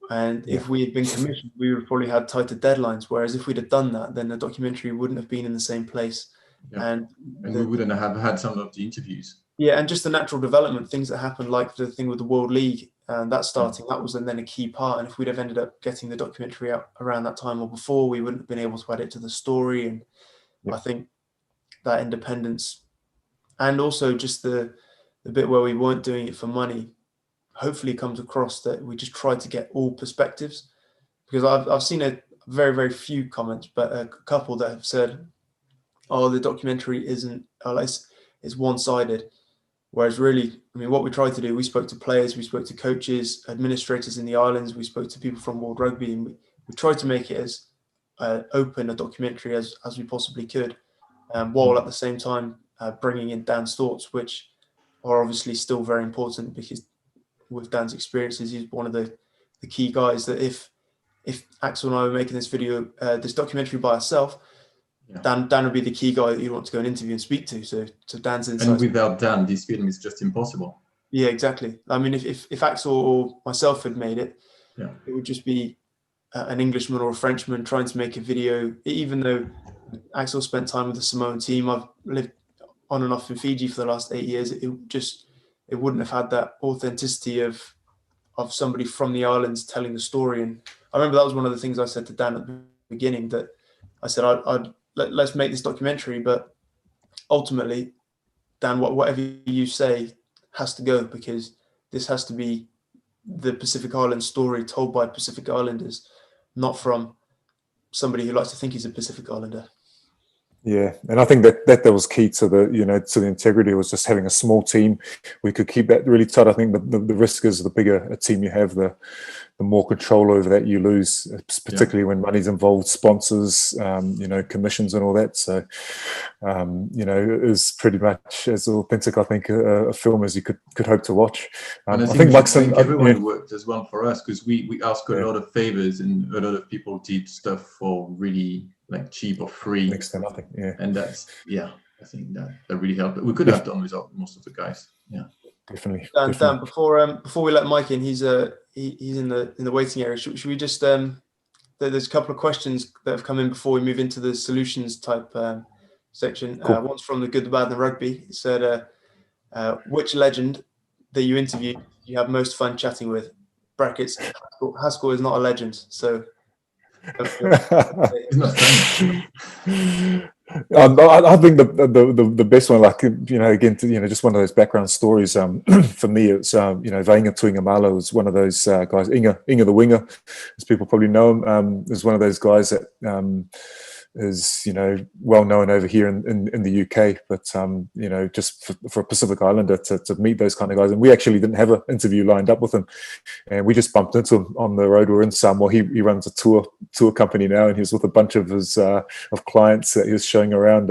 And if we had been commissioned, we would have probably had tighter deadlines. Whereas if we'd have done that, then the documentary wouldn't have been in the same place. And we wouldn't have had some of the interviews. Yeah, and just the natural development, things that happened, like the thing with the World League and that starting, that was then a key part. And if we'd have ended up getting the documentary out around that time or before, we wouldn't have been able to add it to the story. And I think that independence, and also just the bit where we weren't doing it for money, hopefully comes across, that we just tried to get all perspectives. Because I've seen a very, very few comments, but a couple that have said, oh, the documentary isn't, it's one-sided. Whereas really, I mean, what we tried to do, we spoke to players, we spoke to coaches, administrators in the islands, we spoke to people from World Rugby, and we tried to make it as open a documentary as we possibly could, while at the same time bringing in Dan's thoughts, which are obviously still very important, because with Dan's experiences, he's one of the key guys that if Axel and I were making this video, this documentary by ourselves, Dan would be the key guy that you'd want to go and interview and speak to. So Dan's insights. And without Dan, this film is just impossible. Yeah, exactly. I mean, if Axel or myself had made it, it would just be an Englishman or a Frenchman trying to make a video. Even though Axel spent time with the Samoan team, I've lived on and off in Fiji for the last 8 years. It wouldn't have had that authenticity of somebody from the islands telling the story. And I remember that was one of the things I said to Dan at the beginning, that I said, let's make this documentary, but ultimately, Dan, whatever you say has to go, because this has to be the Pacific Island story told by Pacific Islanders, not from somebody who likes to think he's a Pacific Islander. Yeah, and I think that was key to the integrity, was just having a small team. We could keep that really tight. I think the risk is, the bigger a team you have, the more control over that you lose, particularly when money's involved, sponsors, commissions and all that. So, it is pretty much as authentic, I think, a film as you could hope to watch. And I think everyone worked as well for us, because we asked a lot of favors, and a lot of people did stuff for really cheap or free, next to nothing. And that's I think that really helped. But we could have done without most of the guys. Definitely. Dan, before we let Mike in, he's in the waiting area. Should we just there's a couple of questions that have come in before we move into the solutions type section. Cool. One's from the Good, the Bad, and the Rugby. It said, which legend that you interviewed you have most fun chatting with? Brackets, Haskell is not a legend, so I think the best one, again, just one of those background stories. For me, it's Vainga Tuingamalo is one of those guys. Inga the winger, as people probably know him, is one of those guys that is, you know, well known over here in the UK, but you know, just for a Pacific Islander to meet those kind of guys. And we actually didn't have an interview lined up with him, and we just bumped into him on the road. We're in Samoa. He runs a tour company now, and he was with a bunch of his of clients that he was showing around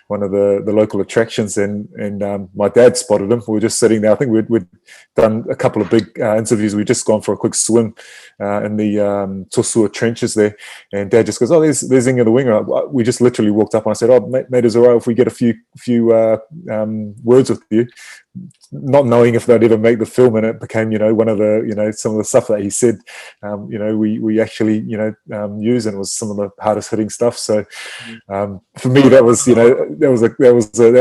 one of the local attractions, and my dad spotted him. We were just sitting there. I think we'd done a couple of big interviews. We'd just gone for a quick swim in the Tosua trenches there, and Dad just goes, "Oh, there's Inga the winger." We just literally walked up, and I said, "Oh, mate, is it all right if we get a few words with you?" Not knowing if they'd ever make the film, and it became, you know, one of the, you know, some of the stuff that he said, you know, we actually, you know, use, and it was some of the hardest hitting stuff. So for me, that was, you know, that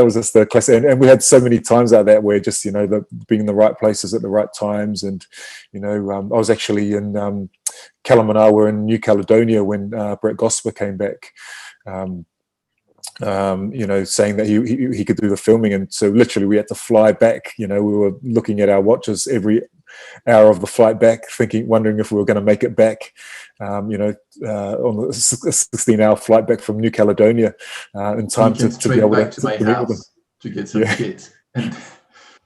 was just the classic, and we had so many times out there where just, you know, being in the right places at the right times. And you know, I was actually in Callum and I were in New Caledonia when Brett Gosper came back. You know, saying that he could do the filming, and so literally we had to fly back. You know, we were looking at our watches every hour of the flight back, wondering if we were going to make it back. You know, on a 16-hour flight back from New Caledonia in time to be able to my house to get some kit.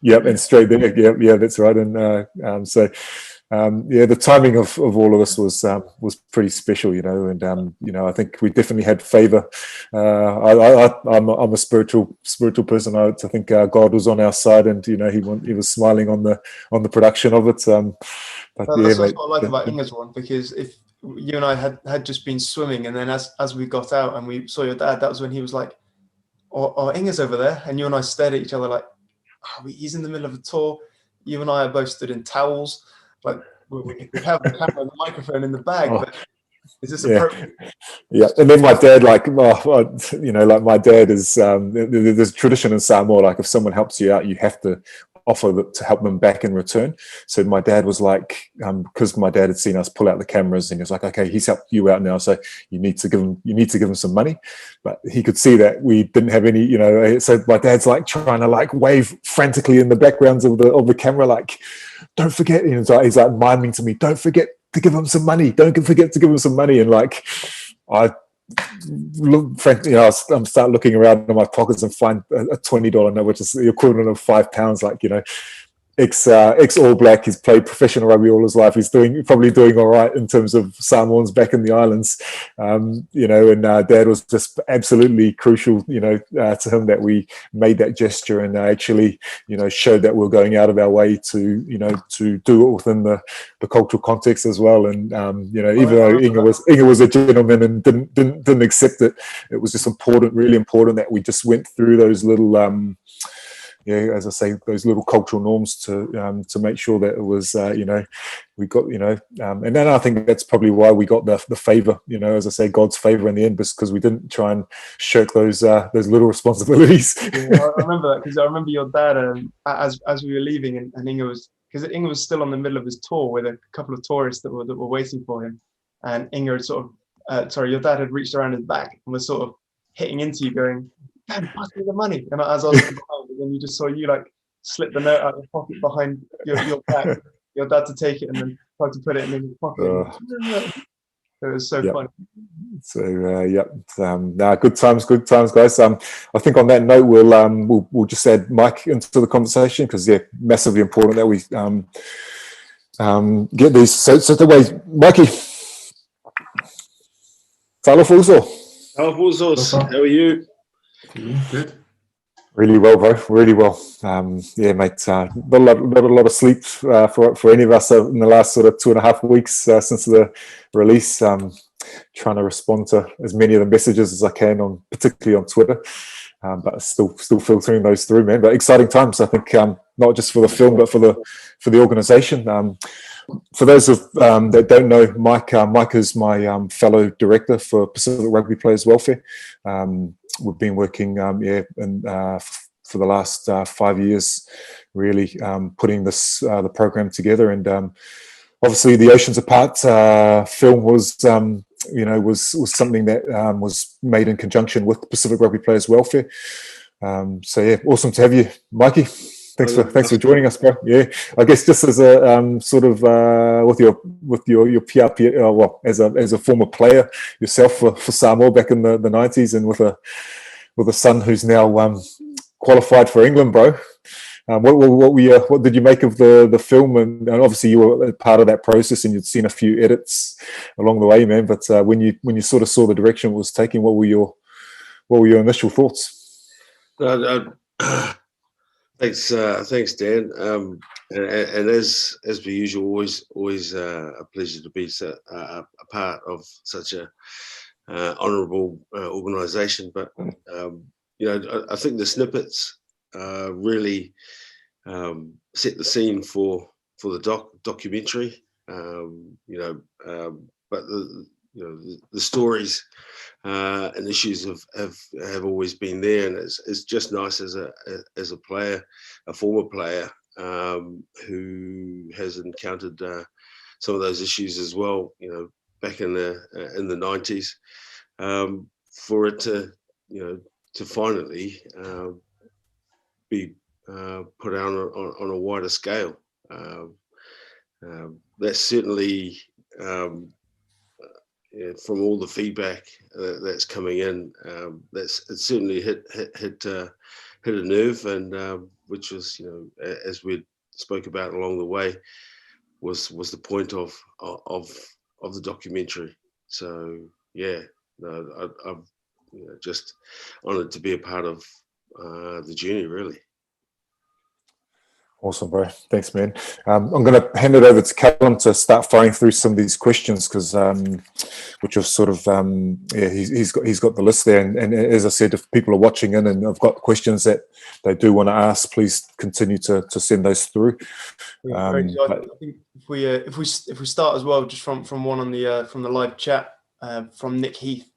Yep, and straight there. Yeah, that's right. And so. Yeah, the timing of all of this was pretty special, you know, and you know, I think we definitely had favor. I'm a spiritual person. I think God was on our side, and you know, he was smiling on the production of it. But well, yeah, that's mate, what I like about Inga's one, because if you and I had just been swimming, and then as we got out and we saw your dad, that was when he was like, "Oh, Inga's over there," and you and I stared at each other like, "Oh, he's in the middle of a tour." You and I are both stood in towels. Like we have the camera and the microphone in the bag, but is this appropriate? Yeah, and then my dad, like, you know, like my dad is, there's a tradition in Samoa, like if someone helps you out, you have to offer to help them back in return. So my dad was like, because my dad had seen us pull out the cameras, and he was like, "Okay, he's helped you out now, so you need to give him some money." But he could see that we didn't have any, you know. So my dad's like trying to like wave frantically in the backgrounds of the camera, like, "Don't forget," you know, he's like miming to me, "Don't forget to give him some money. Don't forget to give him some money." And like, I look, frankly, you know, I'm start looking around in my pockets and find a $20 note, which is the equivalent of £5. Like, you know, ex All Black. He's played professional rugby all his life. He's probably doing all right in terms of Samoans back in the islands, you know. And Dad was just absolutely crucial, you know, to him, that we made that gesture and actually, you know, showed that we're going out of our way to, you know, to do it within the cultural context as well. And you know, even though Inga was a gentleman and didn't accept it, it was just important, really important, that we just went through those little. Yeah, as I say, those little cultural norms to make sure that it was, you know, we got, you know, and then I think that's probably why we got the favor, you know, as I say, God's favor in the end, because we didn't try and shirk those little responsibilities. Yeah, I remember that, because I remember your dad, as we were leaving, and Inga was still on the middle of his tour with a couple of tourists that were waiting for him, and Inga had sort of, your dad had reached around his back and was sort of hitting into you, going, "Dad, pass me the money." And as I was behind, and then you just saw you like slip the note out of the pocket behind your back, your dad to take it, and then try to put it in his pocket. It was so funny. So yeah, good times, guys. I think on that note, we'll just add Mike into the conversation, because yeah, massively important that we get these. So the way, Mikey, Talo Fuso, how are you? Good. Really well, bro. Really well. Yeah, mate. Not a lot of sleep for any of us in the last sort of 2.5 weeks since the release. Trying to respond to as many of the messages as I can, particularly on Twitter. But still filtering those through, man. But exciting times, I think, not just for the film, but for the organisation. For those that don't know, Mike is my fellow director for Pacific Rugby Players Welfare. We've been working, for the last 5 years, really putting the program together. And obviously, the Oceans Apart film was, was something that was made in conjunction with Pacific Rugby Players Welfare. So yeah, awesome to have you, Mikey. Thanks for joining us, bro. Yeah, I guess just as a sort of with your PRP, well, as a former player yourself for Samoa back in the 90s, and with a son who's now qualified for England, bro. What did you make of the film? And obviously you were a part of that process, and you'd seen a few edits along the way, man. But when you sort of saw the direction it was taking, what were your initial thoughts? Thanks, Dan. And as per usual, always a pleasure to be a part of such a honourable organisation. But I think the snippets really set the scene for the documentary. But the stories and issues have always been there, and it's just nice as a player, a former player who has encountered some of those issues as well. Back in the 90s, for it to finally be put out on a wider scale. That's certainly. From all the feedback that's coming in, it certainly hit a nerve, and which was, as we spoke about along the way, was the point of the documentary. So yeah, I'm just honoured to be a part of the journey, really. Awesome, bro. Thanks, man. I'm going to hand it over to Callum to start firing through some of these questions, because which are sort of he's got the list there, and as I said, if people are watching in and have got questions that they do want to ask, please continue to send those through. I think if we start as well, just from one on the from the live chat from Nick Heath,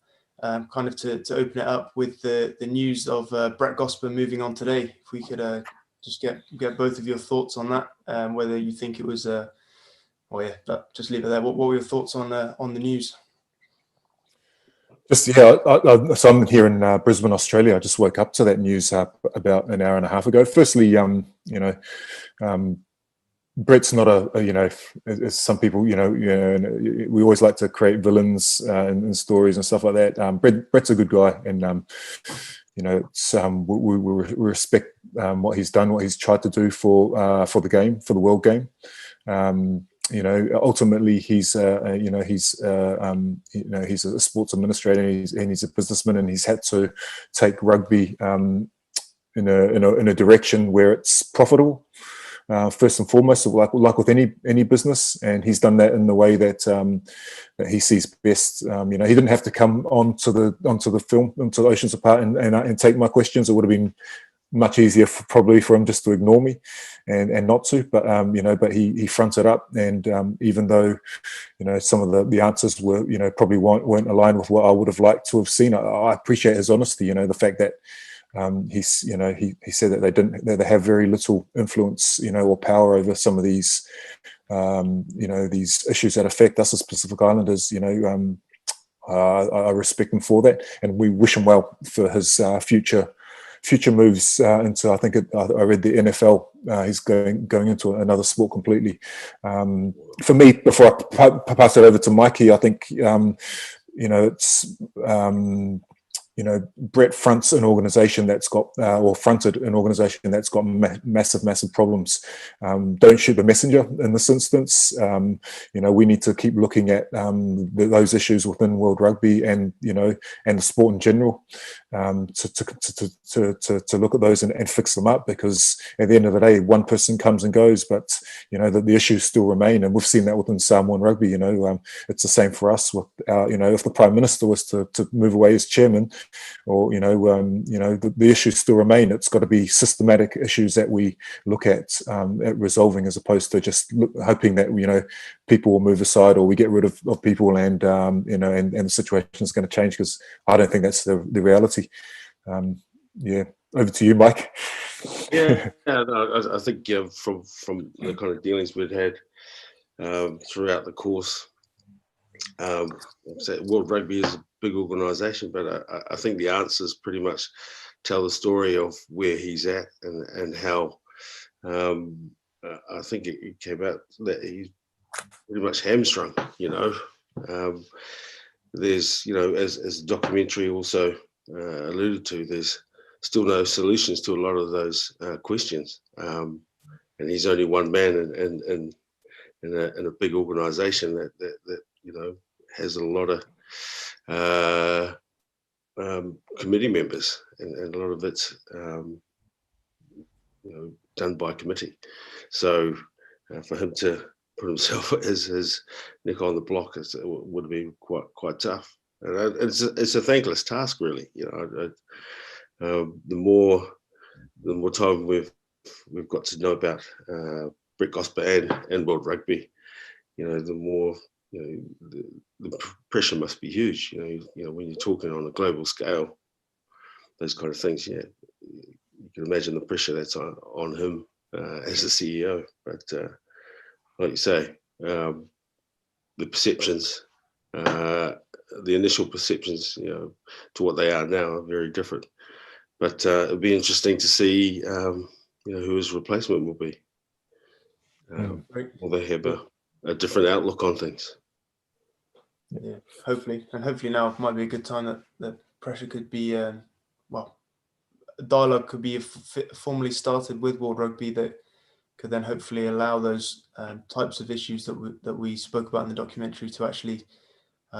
kind of to open it up with the news of Brett Gosper moving on today. If we could just get both of your thoughts on that, whether you think it was just leave it there. What were your thoughts on the news? So I'm here in Brisbane, Australia. I just woke up to that news about an hour and a half ago. Firstly, Brett's not as some people, we always like to create villains and stories and stuff like that. Brett's a good guy, and we respect what he's done, what he's tried to do for the game, for the world game. Ultimately he's a sports administrator, and he's a businessman, and he's had to take rugby in a direction where it's profitable. First and foremost, like with any business, and he's done that in the way that he sees best. He didn't have to come onto the film, onto the Oceans Apart, and take my questions. It would have been much easier probably for him just to ignore me and not to. But but he fronted up, and even though some of the answers were probably weren't aligned with what I would have liked to have seen, I appreciate his honesty. The fact that. He said that they have very little influence, or power over some of these, these issues that affect us as Pacific Islanders. I respect him for that, and we wish him well for his future moves into. I read the NFL. He's going into another sport completely. For me, before I pass it over to Mikey, I think it's. Brett fronts an organisation that's got, or fronted an organisation that's got massive problems. Don't shoot the messenger in this instance. We need to keep looking at those issues within World Rugby and the sport in general, to look at those and fix them up, because at the end of the day, one person comes and goes, but the issues still remain, and we've seen that within Samoan rugby. It's the same for us with if the Prime Minister was to move away as chairman, or the issues still remain. It's got to be systematic issues that we look at resolving, as opposed to just hoping that people will move aside, or we get rid of people, and and the situation is going to change, because I don't think that's the reality. Over to you, Mike. I think from the kind of dealings we've had throughout the course, World Rugby is a big organisation, but I think the answers pretty much tell the story of where he's at, and how I think it came out that he's pretty much hamstrung, you know. There's, you know, as the documentary also alluded to, there's still no solutions to a lot of those questions. And he's only one man in a big organisation that you know has a lot of committee members, and a lot of it's you know, done by committee. So for him to put himself as his neck on the block would be quite tough. And it's a thankless task, really. You know, the more time we've got to know about Brett Gosper and World Rugby, you know, the more, you know, the pressure must be huge. You know, when you're talking on a global scale, those kind of things. Yeah, you can imagine the pressure that's on him as the CEO. But like you say, the perceptions, the initial perceptions, you know, to what they are now are very different. But it'll be interesting to see, you know, who his replacement will be. Will they have a different outlook on things? Yeah, hopefully, and hopefully now might be a good time that pressure could be, well, a dialogue could be formally started with World Rugby that could then hopefully allow those types of issues that we spoke about in the documentary to actually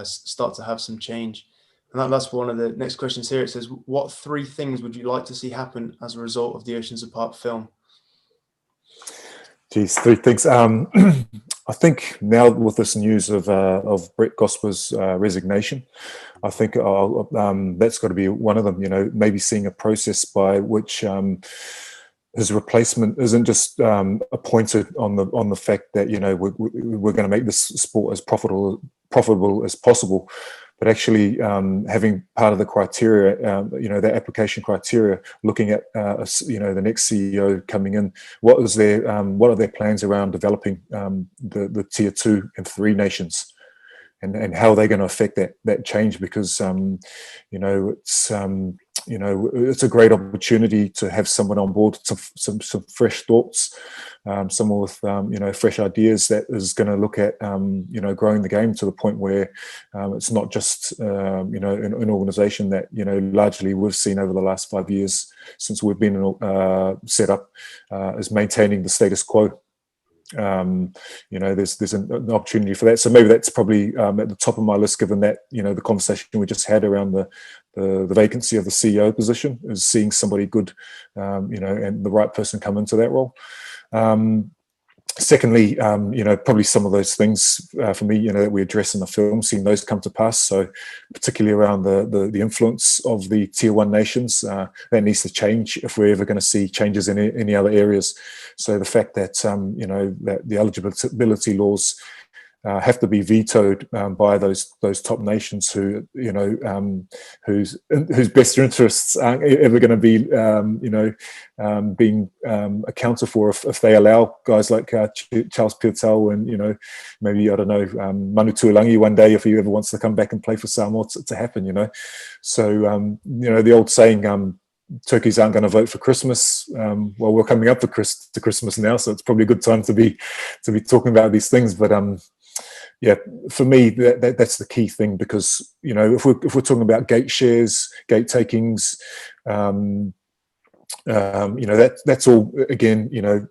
start to have some change. And that's one of the next questions here. It says, what 3 things would you like to see happen as a result of the Oceans Apart film? Geez, 3 things. I think now with this news of Brett Gosper's resignation, I think that's got to be one of them. You know, maybe seeing a process by which his replacement isn't just appointed on the fact that, you know, we're going to make this sport as profitable as possible, but actually having part of the criteria, you know, their application criteria, looking at you know, the next CEO coming in, what are their plans around developing the tier 2 and 3 nations, and how are they going to affect that change? Because you know, it's a great opportunity to have someone on board, some fresh thoughts, someone with you know, fresh ideas that is going to look at you know, growing the game to the point where it's not just you know, an organisation that, you know, largely we've seen over the last 5 years since we've been set up is maintaining the status quo. You know, there's an opportunity for that. So maybe that's probably at the top of my list, given that, you know, the conversation we just had around the vacancy of the CEO position, is seeing somebody good, you know, and the right person come into that role. Secondly, you know, probably some of those things for me, you know, that we address in the film, seeing those come to pass. So particularly around the influence of the tier 1 nations, that needs to change if we're ever going to see changes in any other areas. So the fact that, you know, that the eligibility laws have to be vetoed by those top nations who, you know, whose best interests aren't ever going to be, you know, being accounted for if they allow guys like Charles Piutau and, you know, maybe, I don't know, Manu Tuolangi one day, if he ever wants to come back and play for Samoa, to happen, you know. So, you know, the old saying, turkeys aren't going to vote for Christmas. Well, we're coming up to Christmas now, so it's probably a good time to be talking about these things. But yeah, for me, that's the key thing, because, you know, if we're talking about gate shares, gate takings, you know, that's all, again, you know,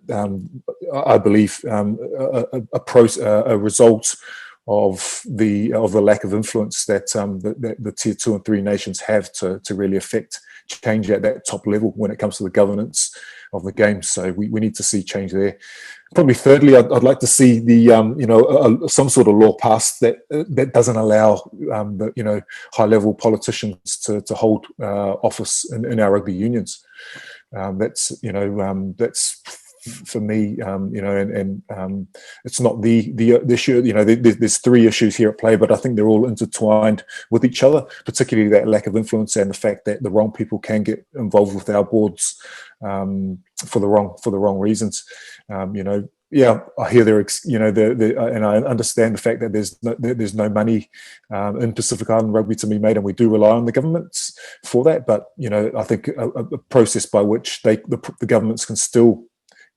I believe a result of the lack of influence that the tier 2 and 3 nations have to really affect change at that top level when it comes to the governance of the game. So we need to see change there. Probably thirdly, I'd like to see the you know, some sort of law passed that doesn't allow the, you know, high level politicians to hold office in our rugby unions. That's, you know, that's for me, you know, and it's not the issue. You know, there's 3 issues here at play, but I think they're all intertwined with each other, particularly that lack of influence and the fact that the wrong people can get involved with our boards for the wrong reasons. You know, yeah, I hear you know, and I understand the fact that there's no money in Pacific Island rugby to be made, and we do rely on the governments for that. But, you know, I think a process by which the governments can still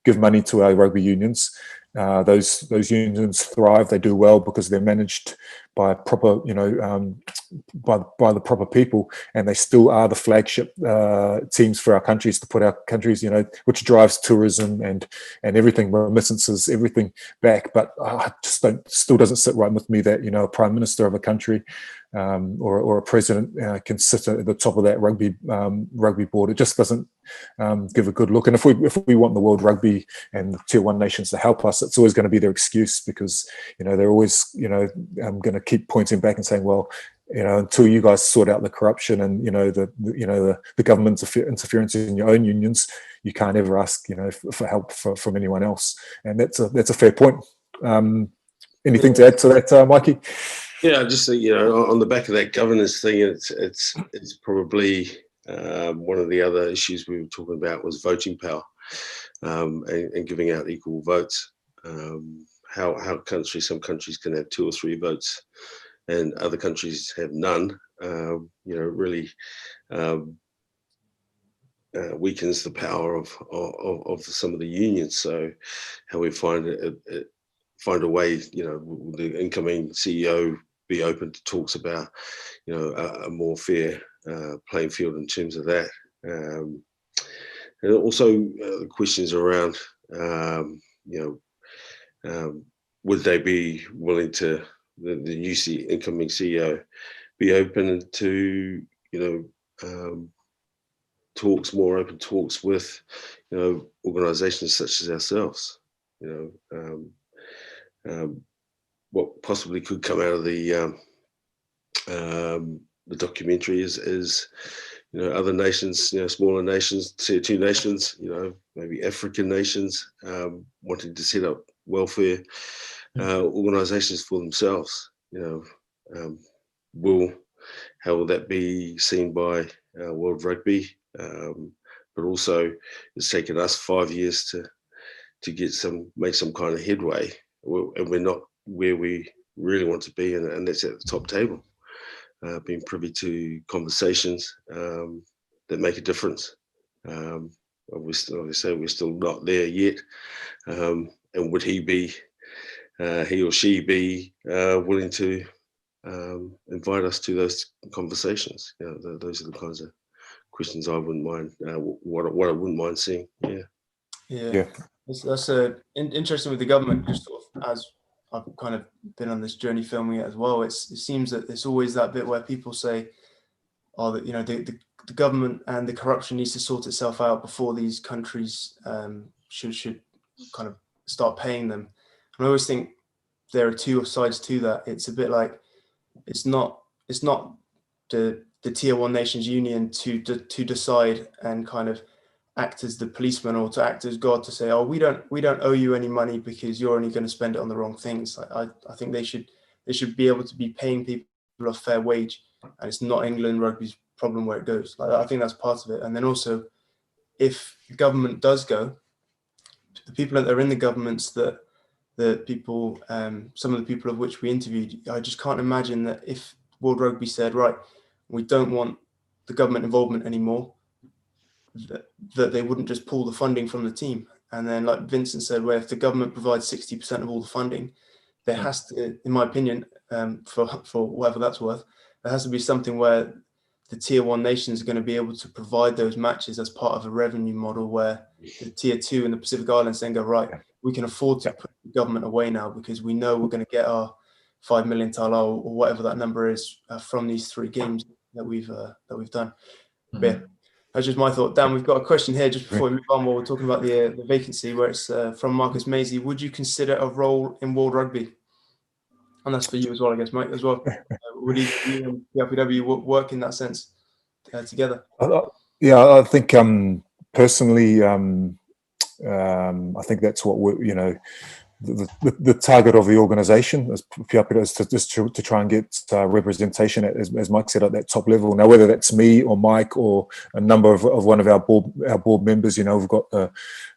give money to our rugby unions. Those unions thrive. They do well because they're managed by proper, by the proper people, and they still are the flagship teams for our countries, to put our countries, which drives tourism and everything, remittances, everything back. But I just still doesn't sit right with me that a prime minister of a country or a president can sit at the top of that rugby board. It just doesn't give a good look. And if we want the World Rugby and the Tier 1 nations to help us, it's always going to be their excuse, because they're always going to keep pointing back and saying, well, until you guys sort out the corruption and the government's interference in your own unions, you can't ever ask for help from anyone else. And that's a fair point. Anything to add to that, Mikey? Yeah, just on the back of that governance thing, it's probably one of the other issues we were talking about was voting power, and giving out equal votes. How some countries can have 2 or 3 votes, and other countries have none. Really weakens the power of some of the unions. So, how we find a way, the incoming CEO be open to talks about, a more fair playing field in terms of that. And also questions around, would they be willing to, the new incoming CEO, be open to, more open talks with, organisations such as ourselves. What possibly could come out of the documentary is other nations, smaller nations, Tier 2 nations, maybe African nations, wanting to set up welfare organisations for themselves. How will that be seen by World Rugby? But also, it's taken us 5 years to make some kind of headway, and we're not where we really want to be, and that's at the top table. Being privy to conversations that make a difference. Obviously, we're still not there yet. And would he or she be willing to invite us to those conversations? Those are the kinds of questions I wouldn't mind. What I wouldn't mind seeing. Yeah. That's interesting with the government. Just sort of, as I've kind of been on this journey filming it as well, it seems that there's always that bit where people say, "Oh, that the government and the corruption needs to sort itself out before these countries should kind of start paying them." And I always think there are 2 sides to that. It's a bit like it's not the Tier 1 nations union to decide and kind of act as the policeman or to act as God to say, "Oh, we don't owe you any money because you're only going to spend it on the wrong things." I think they should be able to be paying people a fair wage, and it's not England rugby's problem where it goes. I think that's part of it. And then also, if the government does go, the people that are in the governments, that the people, some of the people of which we interviewed, I just can't imagine that if World Rugby said, right, we don't want the government involvement anymore, that they wouldn't just pull the funding from the team. And then, like Vincent said, where if the government provides 60% of all the funding, there has to, in my opinion, for whatever that's worth, there has to be something where the Tier 1 nations are going to be able to provide those matches as part of a revenue model, where the Tier 2 and the Pacific Islands then go, right, we can afford to put the government away now because we know we're going to get our 5 million tala or whatever that number is from these 3 games that we've done. Mm-hmm. Yeah, that's just my thought. Dan, we've got a question here just before we move on, while we're talking about the vacancy, where it's from Marcus Maisie. Would you consider a role in World Rugby? And that's for you as well, I guess, Mike, as well. Would you and PRPW work in that sense together? I think personally, I think that's what we're, the target of the organisation as PRPW is to try and get representation, as Mike said, at that top level. Now, whether that's me or Mike or a number of one of our board members, we've got a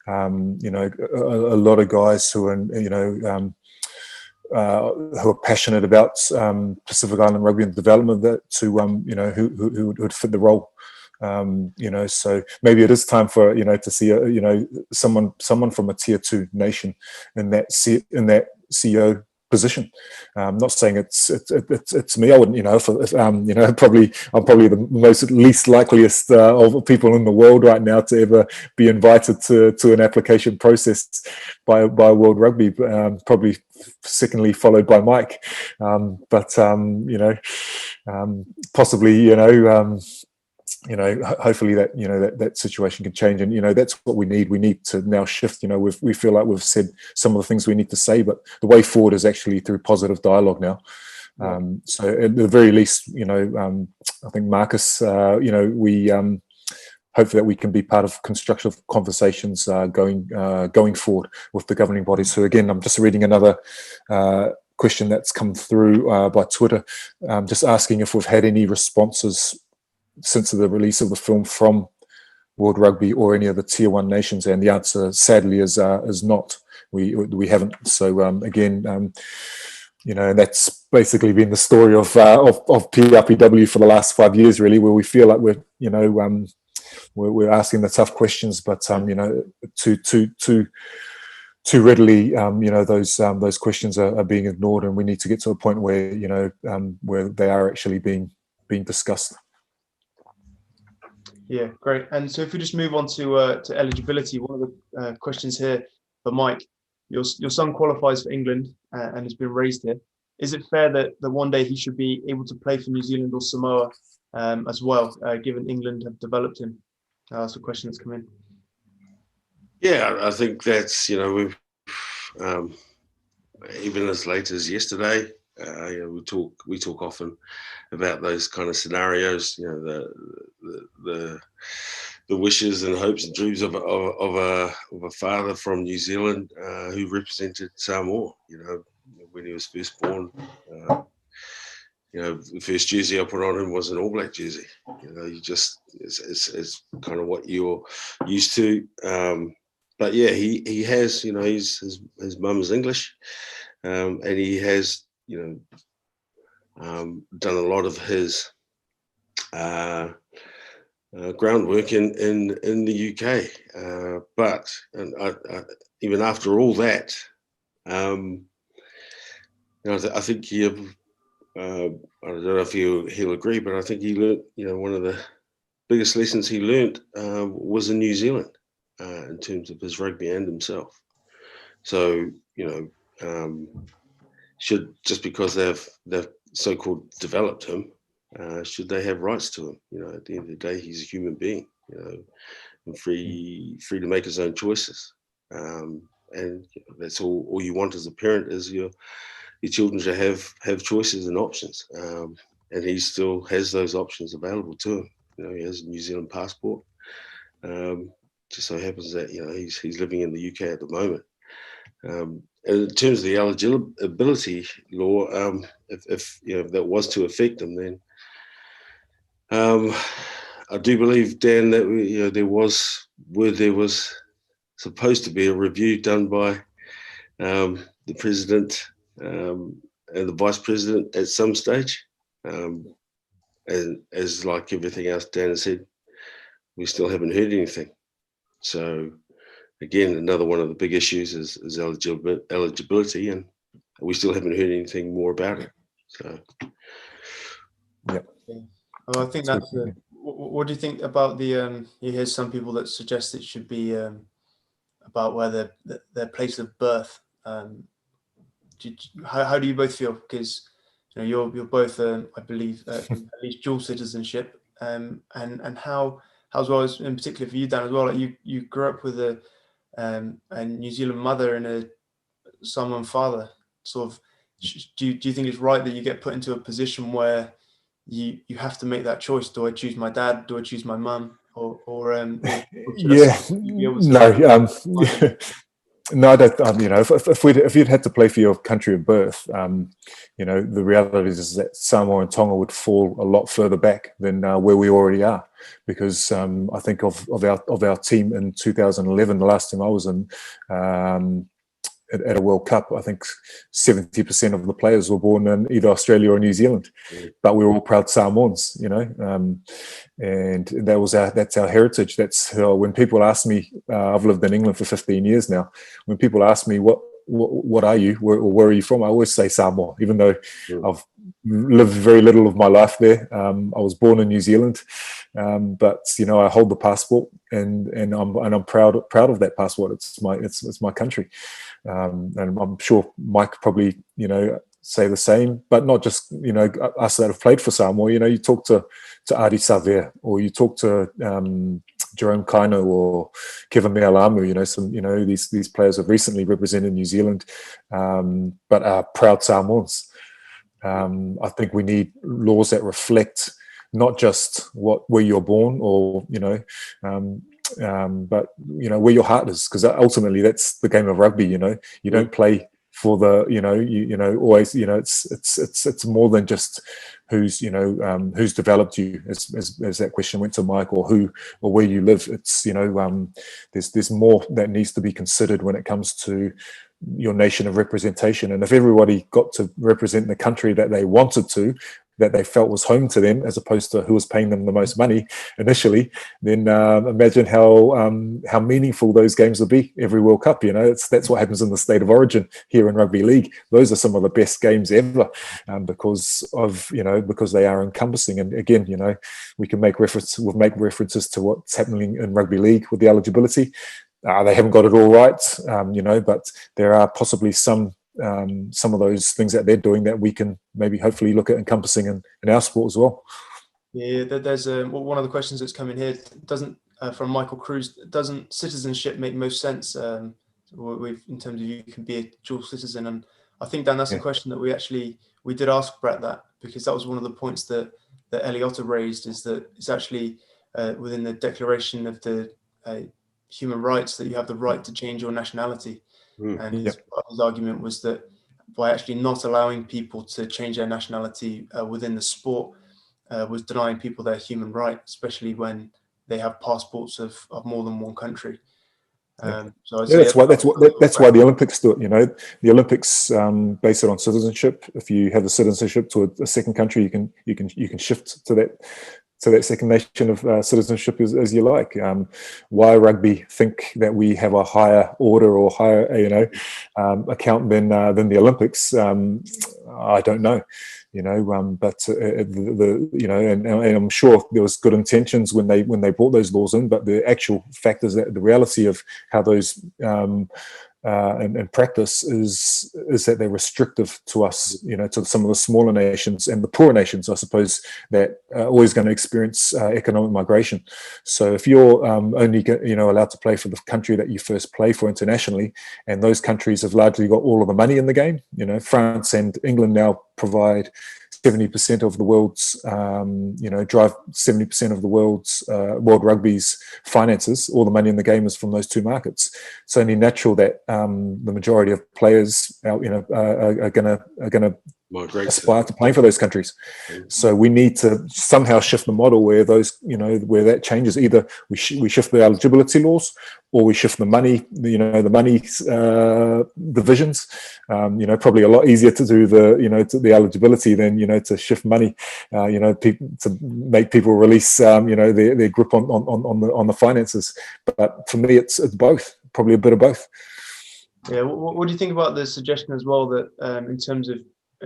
lot of guys who are who are passionate about Pacific Island rugby and development of that, who would fit the role. You know, so maybe it is time for, you know, to see a, you know, someone from a tier 2 nation in that CEO position. I'm not saying it's me. I wouldn't, you know, if you know, I'm probably the most least likeliest of people in the world right now to ever be invited to an application process by World Rugby. Probably secondly followed by Mike, but you know, possibly, you know. You know, hopefully that, you know, that situation can change, and you know, that's what we need. We need to now shift. You know, we feel like we've said some of the things we need to say, but the way forward is actually through positive dialogue now. So at the very least, you know, I think Marcus, you know, we hope that we can be part of constructive conversations going forward with the governing bodies. So again, I'm just reading another question that's come through by Twitter, just asking if we've had any responses since the release of the film from World Rugby or any of the tier 1 nations, and the answer sadly is not. We haven't. So again, you know, and that's basically been the story of PRPW for the last 5 years, really, where we feel like we're, you know, we're asking the tough questions, but you know, too readily, you know, those questions are being ignored, and we need to get to a point where, you know, where they are actually being discussed. Yeah, great. And so if we just move on to eligibility, one of the questions here for Mike, your son qualifies for England and has been raised here. Is it fair that one day he should be able to play for New Zealand or Samoa as well, given England have developed him? That's a question that's come in. Yeah, I think that's, you know, we've even as late as yesterday, you know, we talk often about those kind of scenarios, you know, the wishes and hopes and dreams of a father from New Zealand who represented Samoa. You know, when he was first born, you know, the first jersey I put on him was an All Black jersey. You know, it's kind of what you're used to. But yeah, he has, you know, his mum is English, and he has, you know, done a lot of his groundwork in the UK. But even after all that, you know, I think he, I don't know if he'll agree, but I think he learned, you know, one of the biggest lessons he learned was in New Zealand in terms of his rugby and himself. So, you know, should, just because they've so-called developed him, should they have rights to him? You know, at the end of the day, he's a human being, you know, and free to make his own choices. And you know, that's all you want as a parent, is your children to have choices and options. And he still has those options available to him. You know, he has a New Zealand passport. Just so happens that, you know, he's living in the UK at the moment. And in terms of the eligibility law, if you know, if that was to affect him, then I do believe, Dan, that you know, there was supposed to be a review done by the president and the vice president at some stage. And as like everything else Dan has said, we still haven't heard anything. So again, another one of the big issues is eligibility, and we still haven't heard anything more about it. So, yeah. Well, I think that's. What do you think about the? You hear some people that suggest it should be about where their place of birth. How do you both feel? Because you know you're both, I believe, at least dual citizenship, and how as well as in particular for you, Dan, as well. Like you grew up with a New Zealand mother and a Samoan father. Sort of, do you think it's right that you get put into a position where you have to make that choice? Do I choose my dad? Do I choose my mum? Or yeah, no, no, I don't. You know, if you'd had to play for your country of birth, you know, the reality is that Samoa and Tonga would fall a lot further back than where we already are, because I think of our team in 2011, the last team I was in, at a World Cup, I think 70% of the players were born in either Australia or New Zealand, but we were all proud Samoans, you know, and that's our heritage. That's how, when people ask me, I've lived in England for 15 years now. When people ask me what are you, where are you from, I always say Samoa, even though I've lived very little of my life there. I was born in New Zealand, but you know, I hold the passport, and I'm proud of that passport. It's my country, and I'm sure Mike probably, you know, say the same. But not just, you know, us that have played for Samoa. You know, you talk to Ari Saver, or you talk to Jerome Kaino or Kevin Mealamu, you know, these players have recently represented New Zealand, but are proud Samoans. I think we need laws that reflect not just where you're born, or, you know, but, you know, where your heart is, because ultimately that's the game of rugby. You know, you don't play for the, you know, always, you know, it's more than just who's developed you, as that question went to Mike, or where you live. It's, you know, there's more that needs to be considered when it comes to your nation of representation. And if everybody got to represent the country that they wanted to, that they felt was home to them, as opposed to who was paying them the most money initially, then imagine how meaningful those games would be every World Cup. You know, that's what happens in the State of Origin here in rugby league. Those are some of the best games ever, because they are encompassing. And again, you know, we'll make references to what's happening in rugby league with the eligibility. They haven't got it all right, you know, but there are possibly some of those things that they're doing that we can maybe hopefully look at encompassing in our sport as well. Yeah, there's one of the questions that's come in here. From Michael Cruz, doesn't citizenship make most sense in terms of you can be a dual citizen? And I think, Dan, that's a question that we did ask Brett that, because that was one of the points that Eliota raised, is that it's actually within the Declaration of the Human Rights that you have the right to change your nationality. And his argument was that by actually not allowing people to change their nationality within the sport was denying people their human right, especially when they have passports of more than one country. So that's why the Olympics do it. You know, the Olympics base it on citizenship. If you have the citizenship to a second country, you can shift to that second nation of citizenship as you like. Why rugby think that we have a higher order or higher, you know, account than the Olympics? I don't know, you know. But you know, and I'm sure there was good intentions when they brought those laws in, but the actual fact is that the reality of how those and practice is that they're restrictive to us, you know, to some of the smaller nations and the poorer nations, I suppose, that are always going to experience economic migration. So if you're only, you know, allowed to play for the country that you first play for internationally, and those countries have largely got all of the money in the game, you know, France and England now provide 70% of the world's, you know, drive 70% of the world's world rugby's finances. All the money in the game is from those two markets. It's only natural that the majority of players, you know, are gonna aspire to play for those countries. So we need to somehow shift the model where those, you know, where that changes. Either we shift the eligibility laws, or we shift the money, you know, the money divisions. You know, probably a lot easier to do the eligibility than, you know, to shift money. You know, to make people release, you know, their grip on the finances. But for me, it's both. Probably a bit of both. Yeah. What do you think about the suggestion as well that in terms of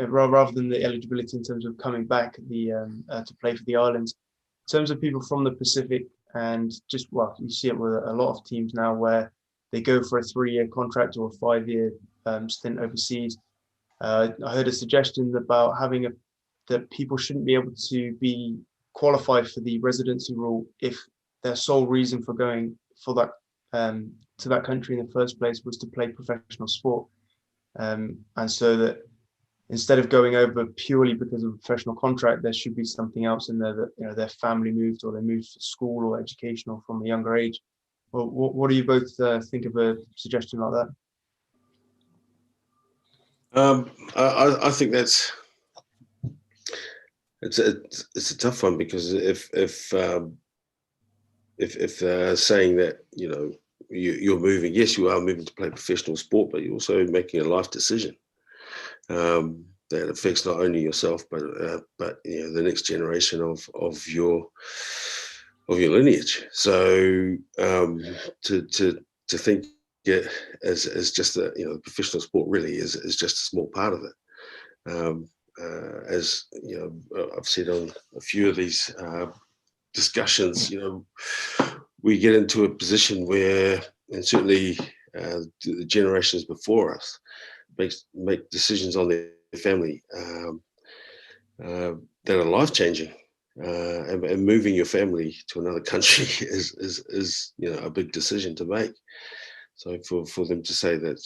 rather than the eligibility in terms of coming back to play for the islands, in terms of people from the Pacific, and just, well, you see it with a lot of teams now where they go for a 3-year contract or a 5-year stint overseas. I heard a suggestion about that people shouldn't be able to be qualified for the residency rule if their sole reason for going for that to that country in the first place was to play professional sport, and so that instead of going over purely because of a professional contract, there should be something else in there that, you know, their family moved, or they moved for school or educational from a younger age. Well, what do you both think of a suggestion like that? I think it's a tough one, because if they're saying that, you know, you're moving. Yes, you are moving to play professional sport, but you're also making a life decision that affects not only yourself, but the next generation of your lineage. So to think as just a professional sport really is just a small part of it. As I've said on a few of these discussions, we get into a position where, and certainly the generations before us, make decisions on their family that are life-changing, and moving your family to another country is a big decision to make. So for them to say that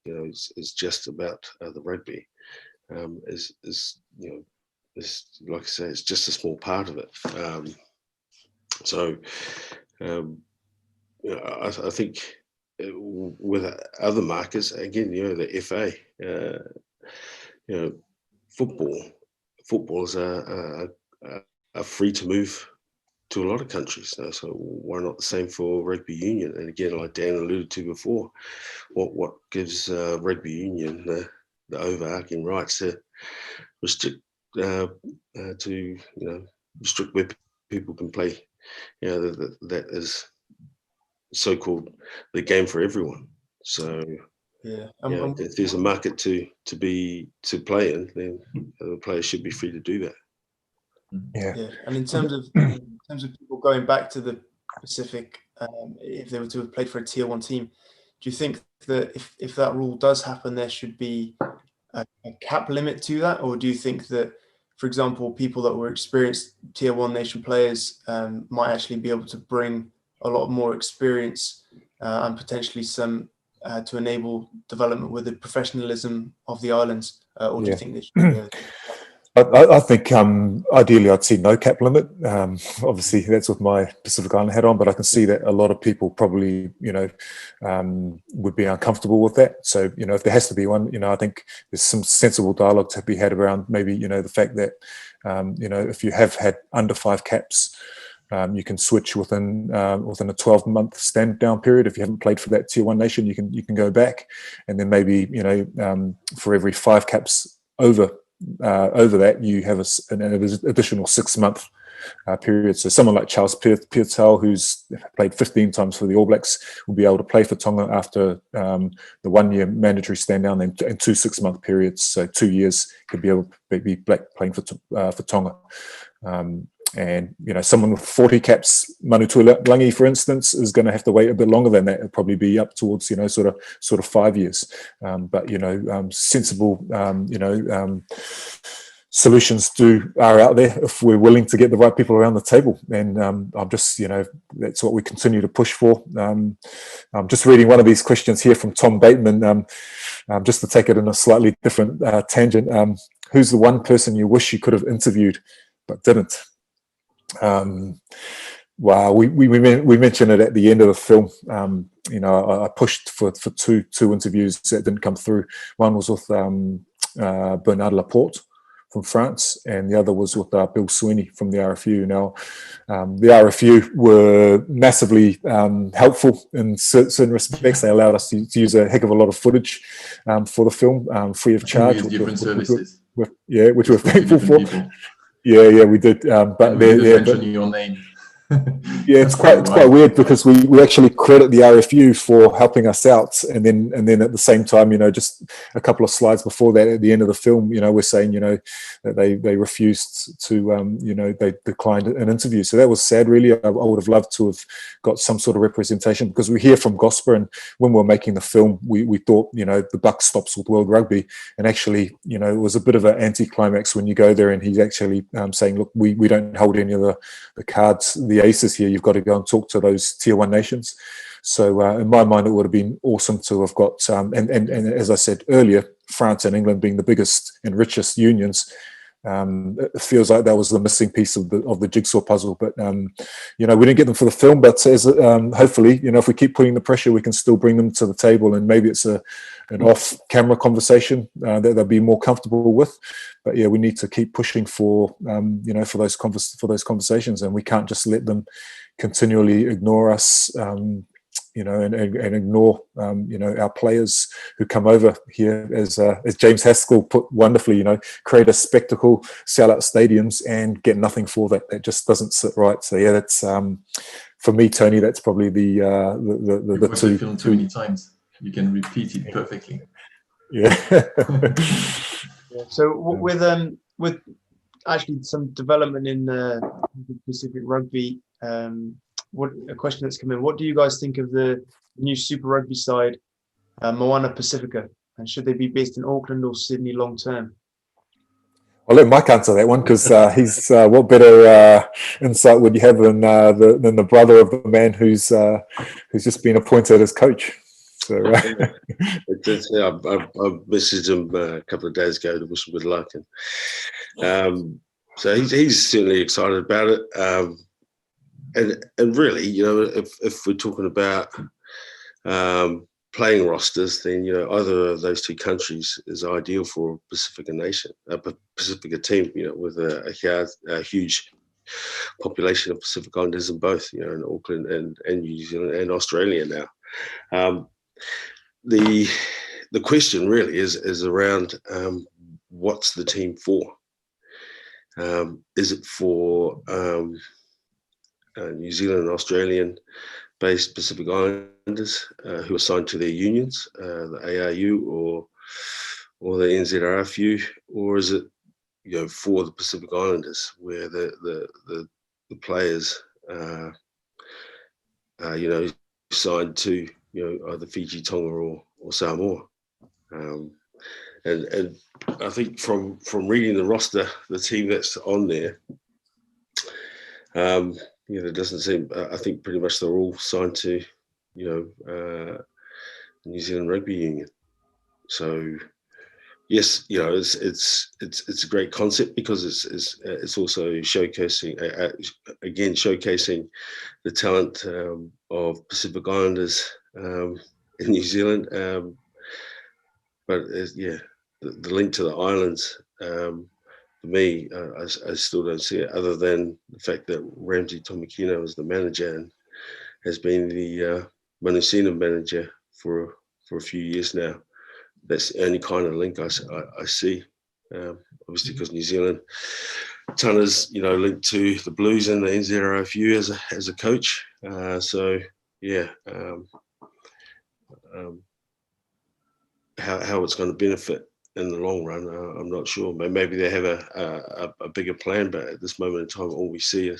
it's just about the rugby is like I say, it's just a small part of it. I think with other markets, again, the FA, footballers are free to move to a lot of countries. So why not the same for rugby union? And again, like Dan alluded to before, what gives rugby union the overarching rights to restrict restrict where people can play. That is so-called the game for everyone. So if there's a market to play in, then the players should be free to do that. Yeah. And in terms of people going back to the Pacific, if they were to have played for a tier 1 team, do you think that if that rule does happen, there should be a cap limit to that? Or do you think that, for example, people that were experienced tier 1 nation players might actually be able to bring a lot more experience and potentially some to enable development with the professionalism of the islands? Or do you think they should I think ideally I'd see no cap limit. Obviously that's with my Pacific Island hat on, but I can see that a lot of people probably, would be uncomfortable with that. So, if there has to be one, I think there's some sensible dialogue to be had around maybe, the fact that, if you have had under 5 caps, you can switch within a 12-month stand down period. If you haven't played for that tier 1 nation, you can go back, and then maybe, for every 5 caps over that, you have an additional 6-month period. So someone like Charles Piatel, who's played 15 times for the All Blacks, will be able to play for Tonga after the 1-year mandatory stand down and 2 6-month periods. So 2 years could be able to be playing for Tonga. And someone with 40 caps, Manu Tuilangi, for instance, is going to have to wait a bit longer than that. It'll probably be up towards sort of 5 years. But sensible solutions are out there if we're willing to get the right people around the table. And I'm just that's what we continue to push for. I'm just reading one of these questions here from Tom Bateman, just to take it in a slightly different tangent. Who's the one person you wish you could have interviewed but didn't? Wow, we mentioned it at the end of the film. I pushed for two interviews that didn't come through. One was with Bernard Laporte from France, and the other was with Bill Sweeney from the RFU. Now, the RFU were massively helpful in certain respects. They allowed us to use a heck of a lot of footage for the film, free of charge. Different services. Which we're thankful for. People. Yeah, we did. But they're mentioning your name. Yeah, it's quite weird because we actually credit the RFU for helping us out, and then at the same time, just a couple of slides before that, at the end of the film, we're saying, that they refused to, they declined an interview. So that was sad, really. I would have loved to have got some sort of representation, because we hear from Gosper, and when we were making the film, we thought, the buck stops with World Rugby, and actually, it was a bit of an anticlimax when you go there, and he's actually saying, look, we don't hold any of the cards, the aces here. You've got to go and talk to those tier 1 nations. So in my mind, it would have been awesome to have got and as I said earlier, France and England being the biggest and richest unions, it feels like that was the missing piece of the jigsaw puzzle. But we didn't get them for the film, but as hopefully, if we keep putting the pressure, we can still bring them to the table, and maybe it's an off-camera conversation that they'll be more comfortable with. But yeah, we need to keep pushing for for those conversations, and we can't just let them continually ignore us and ignore, our players who come over here, as James Haskell put wonderfully, create a spectacle, sell out stadiums, and get nothing for that. That just doesn't sit right. So yeah, that's for me, Tony. That's probably the two. Film too many times. You can repeat it perfectly. Yeah. So with actually some development in Pacific Rugby, what a question that's come in. What do you guys think of the new Super Rugby side, Moana Pacifica, and should they be based in Auckland or Sydney long term? I'll let Mike answer that one, because he's what better insight would you have than the brother of the man who's just been appointed as coach. So I messaged him a couple of days ago to wish him good luck, and so he's certainly excited about it. And really, if we're talking about playing rosters, then either of those two countries is ideal for a Pacifica team, with a huge population of Pacific Islanders in both, in Auckland and New Zealand and Australia now. The question really is around what's the team for? Is it for New Zealand and Australian-based Pacific Islanders who are signed to their unions, the ARU or the NZRFU, or is it for the Pacific Islanders, where the players signed to either Fiji, Tonga, or Samoa? And I think from reading the roster, the team that's on there, there doesn't seem. I think pretty much they're all signed to, New Zealand Rugby Union. So yes, it's a great concept, because it's also showcasing the talent of Pacific Islanders in New Zealand. But the link to the islands, for me, I still don't see it, other than the fact that Ramsey Tomakino is the manager and has been the Manusina manager for a few years now. That's the only kind of link I see. Obviously, because New Zealand, Tana's linked to the Blues and the NZRFU as a coach. How it's going to benefit in the long run, I'm not sure. Maybe they have a bigger plan, but at this moment in time, all we see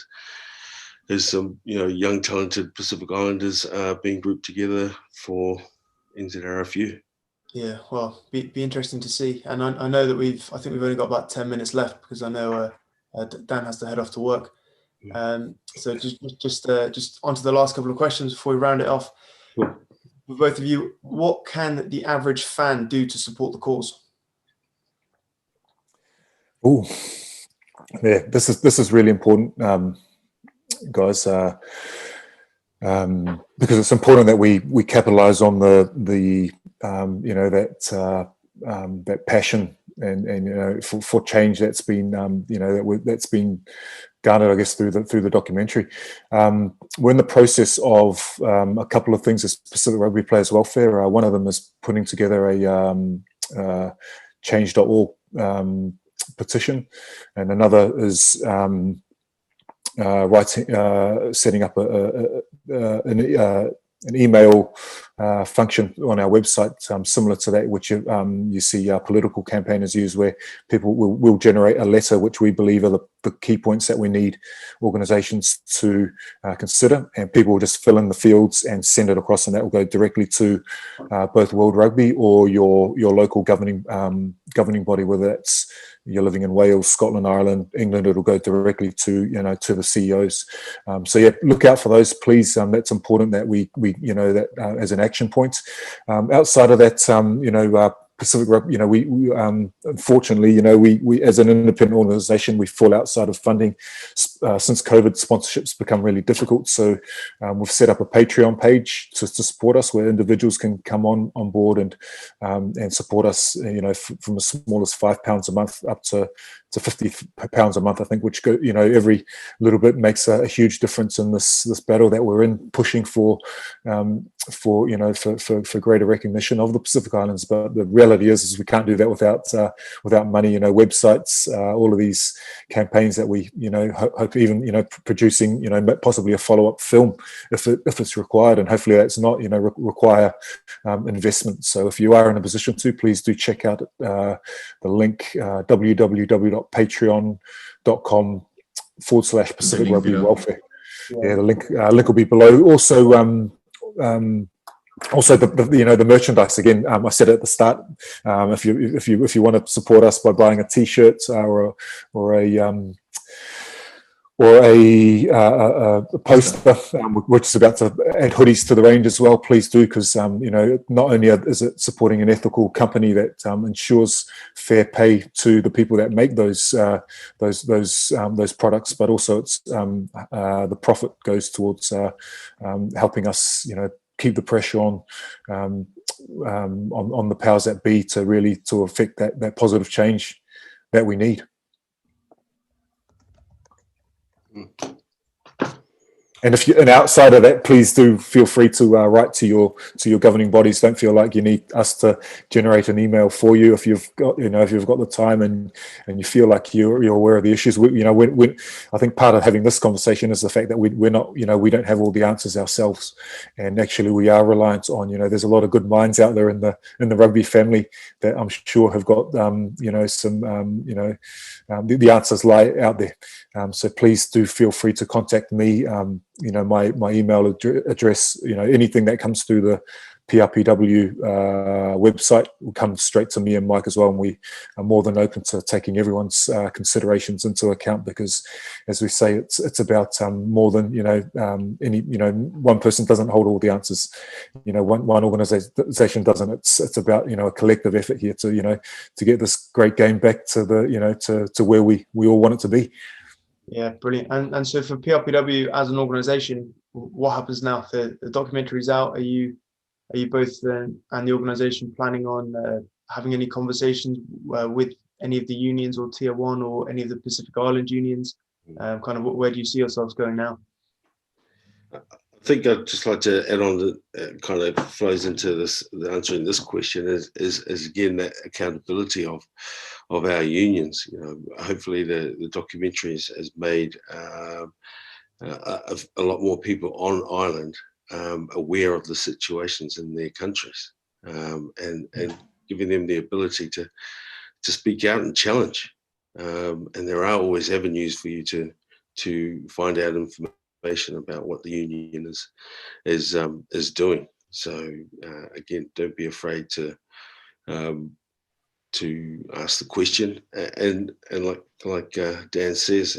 is some young talented Pacific Islanders being grouped together for NZRFU. Yeah, well, be interesting to see. And I know that I think we've only got about 10 minutes left, because I know Dan has to head off to work. So just onto the last couple of questions before we round it off. Cool. For both of you, what can the average fan do to support the cause? Oh, yeah, this is really important, guys, because it's important that we capitalize on the that passion and for change that's been that's been garnered, I guess, through the documentary. We're in the process of a couple of things as Pacific Rugby Players Welfare. One of them is putting together a change.org petition, and another is setting up an email function on our website, similar to that which you see political campaigners use, where people will generate a letter which we believe are the key points that we need organisations to consider, and people will just fill in the fields and send it across, and that will go directly to both World Rugby or your local governing body, whether that's you're living in Wales, Scotland, Ireland, England. It'll go directly to to the CEOs. So yeah, look out for those, please. That's important that we that as an action point. Outside of that, Pacific Rugby, we unfortunately, we as an independent organisation, we fall outside of funding. Since COVID, sponsorships become really difficult. So we've set up a Patreon page to support us, where individuals can come on board and support us, from as small as £5 a month up to to £50 a month, I think, which every little bit makes a huge difference in this battle that we're in, pushing for greater recognition of the Pacific Islands. But the reality is we can't do that without money. Websites, all of these campaigns that we hope even producing possibly a follow-up film if it's required, and hopefully that's not require investment. So if you are in a position to, please do check out the link, www.patreon.com/Pacific Rugby Welfare. Yeah, the link will be below. Also, the merchandise again. I said at the start, if you want to support us by buying a T-shirt or a poster, which is about to add hoodies to the range as well, please do, because not only is it supporting an ethical company that ensures fair pay to the people that make those products, but also it's the profit goes towards helping us keep the pressure on the powers that be to affect that positive change that we need. And if you're an outsider of that, please do feel free to write to your governing bodies. Don't feel like you need us to generate an email for you. If you've got the time and you feel like you're aware of the issues. I think part of having this conversation is the fact that we're not we don't have all the answers ourselves, and actually we are reliant on there's a lot of good minds out there in the rugby family that I'm sure have got the answers lie out there. So please do feel free to contact me. My email address, anything that comes through the PRPW website will come straight to me and Mike as well, and we are more than open to taking everyone's considerations into account, because as we say, it's about more than one person doesn't hold all the answers, one organization doesn't. It's about a collective effort here to get this great game back to the to where we all want it to be. Yeah, brilliant. And so for PRPW as an organisation, what happens now? The documentary's out. Are you both and the organisation planning on having any conversations with any of the unions or Tier 1 or any of the Pacific Island unions? Kind of where do you see yourselves going now? I think I'd just like to add on that kind of flows into this, the answering this question is again that accountability of our unions. Hopefully the documentary has made a lot more people on island aware of the situations in their countries, and giving them the ability to speak out and challenge. And there are always avenues for you to find out information about what the union is doing. So again, don't be afraid to ask the question, and like Dan says,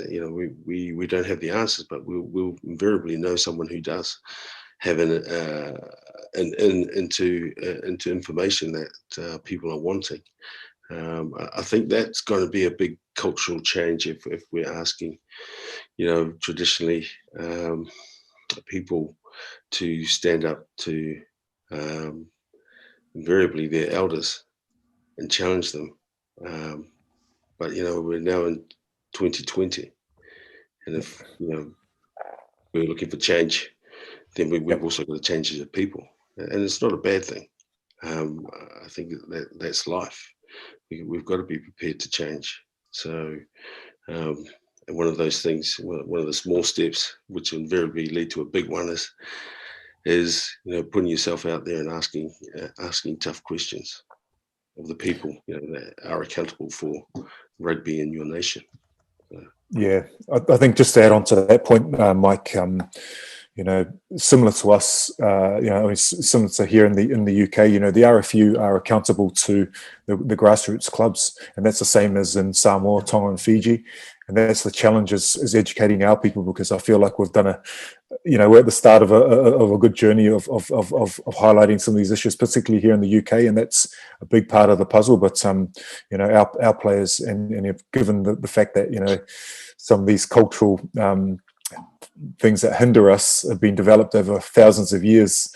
we don't have the answers, but we'll invariably know someone who does have into information that people are wanting. I think that's going to be a big cultural change if we're asking, traditionally people to stand up to invariably their elders and challenge them. But we're now in 2020, and if we're looking for change, then we've also got to change as a people, and it's not a bad thing. I think that's life. We've got to be prepared to change. So, and one of those things, one of the small steps, which invariably lead to a big one, is putting yourself out there and asking tough questions of the people that are accountable for rugby in your nation. Yeah, I think just to add on to that point, Mike, similar to us, similar to here in the UK, the RFU are accountable to the grassroots clubs, and that's the same as in Samoa, Tonga, and Fiji. And that's the challenge is educating our people, because I feel like we've done we're at the start of a good journey of highlighting some of these issues, particularly here in the UK, and that's a big part of the puzzle. But our players, and given the fact that some of these cultural things that hinder us have been developed over thousands of years.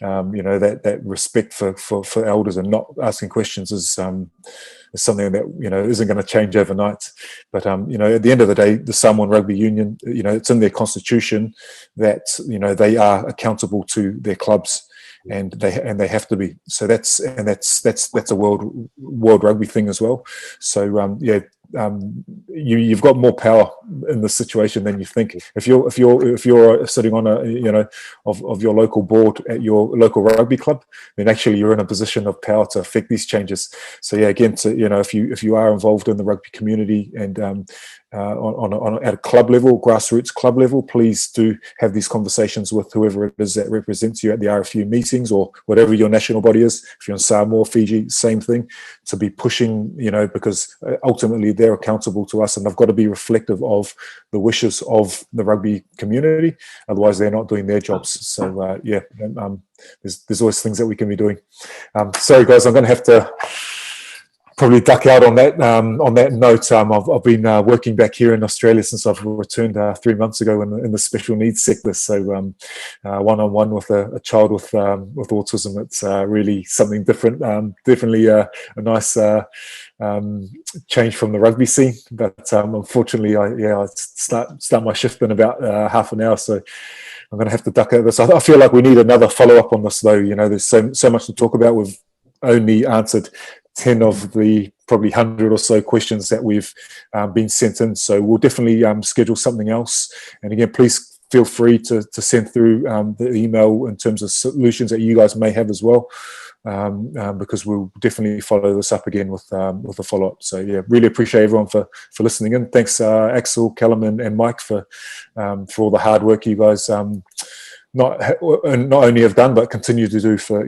You know, that respect for elders and not asking questions is something that, you know, isn't going to change overnight. But you know, at the end of the day, the Samoan Rugby Union, you know, it's in their constitution that, you know, they are accountable to their clubs, and they have to be. So that's a world rugby thing as well. So yeah. You've got more power in this situation than you think. If you're sitting on a, you know, of your local board at your local rugby club, then actually you're in a position of power to affect these changes. So yeah, again, you know, if you are involved in the rugby community and at a club level, grassroots club level, please do have these conversations with whoever it is that represents you at the RFU meetings or whatever your national body is. If you're in Samoa, Fiji, same thing, to be pushing, you know, because ultimately they're accountable to us and they've got to be reflective of the wishes of the rugby community. Otherwise, they're not doing their jobs. So yeah, there's always things that we can be doing. Sorry, guys, I'm going to have to probably duck out on that note. I've been working back here in Australia since I've returned 3 months ago in the special needs sector. So one-on-one with a child with autism, it's really something different. Definitely a nice change from the rugby scene. But unfortunately, I start my shift in about half an hour. So I'm going to have to duck out this. I feel like we need another follow-up on this, though. You know, there's so much to talk about. We've only answered 10 of the probably 100 or so questions that we've been sent in. So we'll definitely schedule something else. And again, please feel free to send through the email in terms of solutions that you guys may have as well, because we'll definitely follow this up again with a follow-up. So yeah, really appreciate everyone for listening in. Thanks, Axel, Callum, and Mike for all the hard work you guys not only have done but continue to do for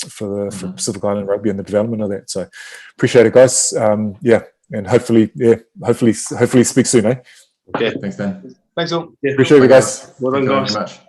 Pacific Island Rugby and the development of that. So appreciate it, guys. Yeah, and hopefully speak soon. Okay, thanks, Dan. Thanks all. Yeah. Appreciate it, guys. Well done, Thank you guys. very much.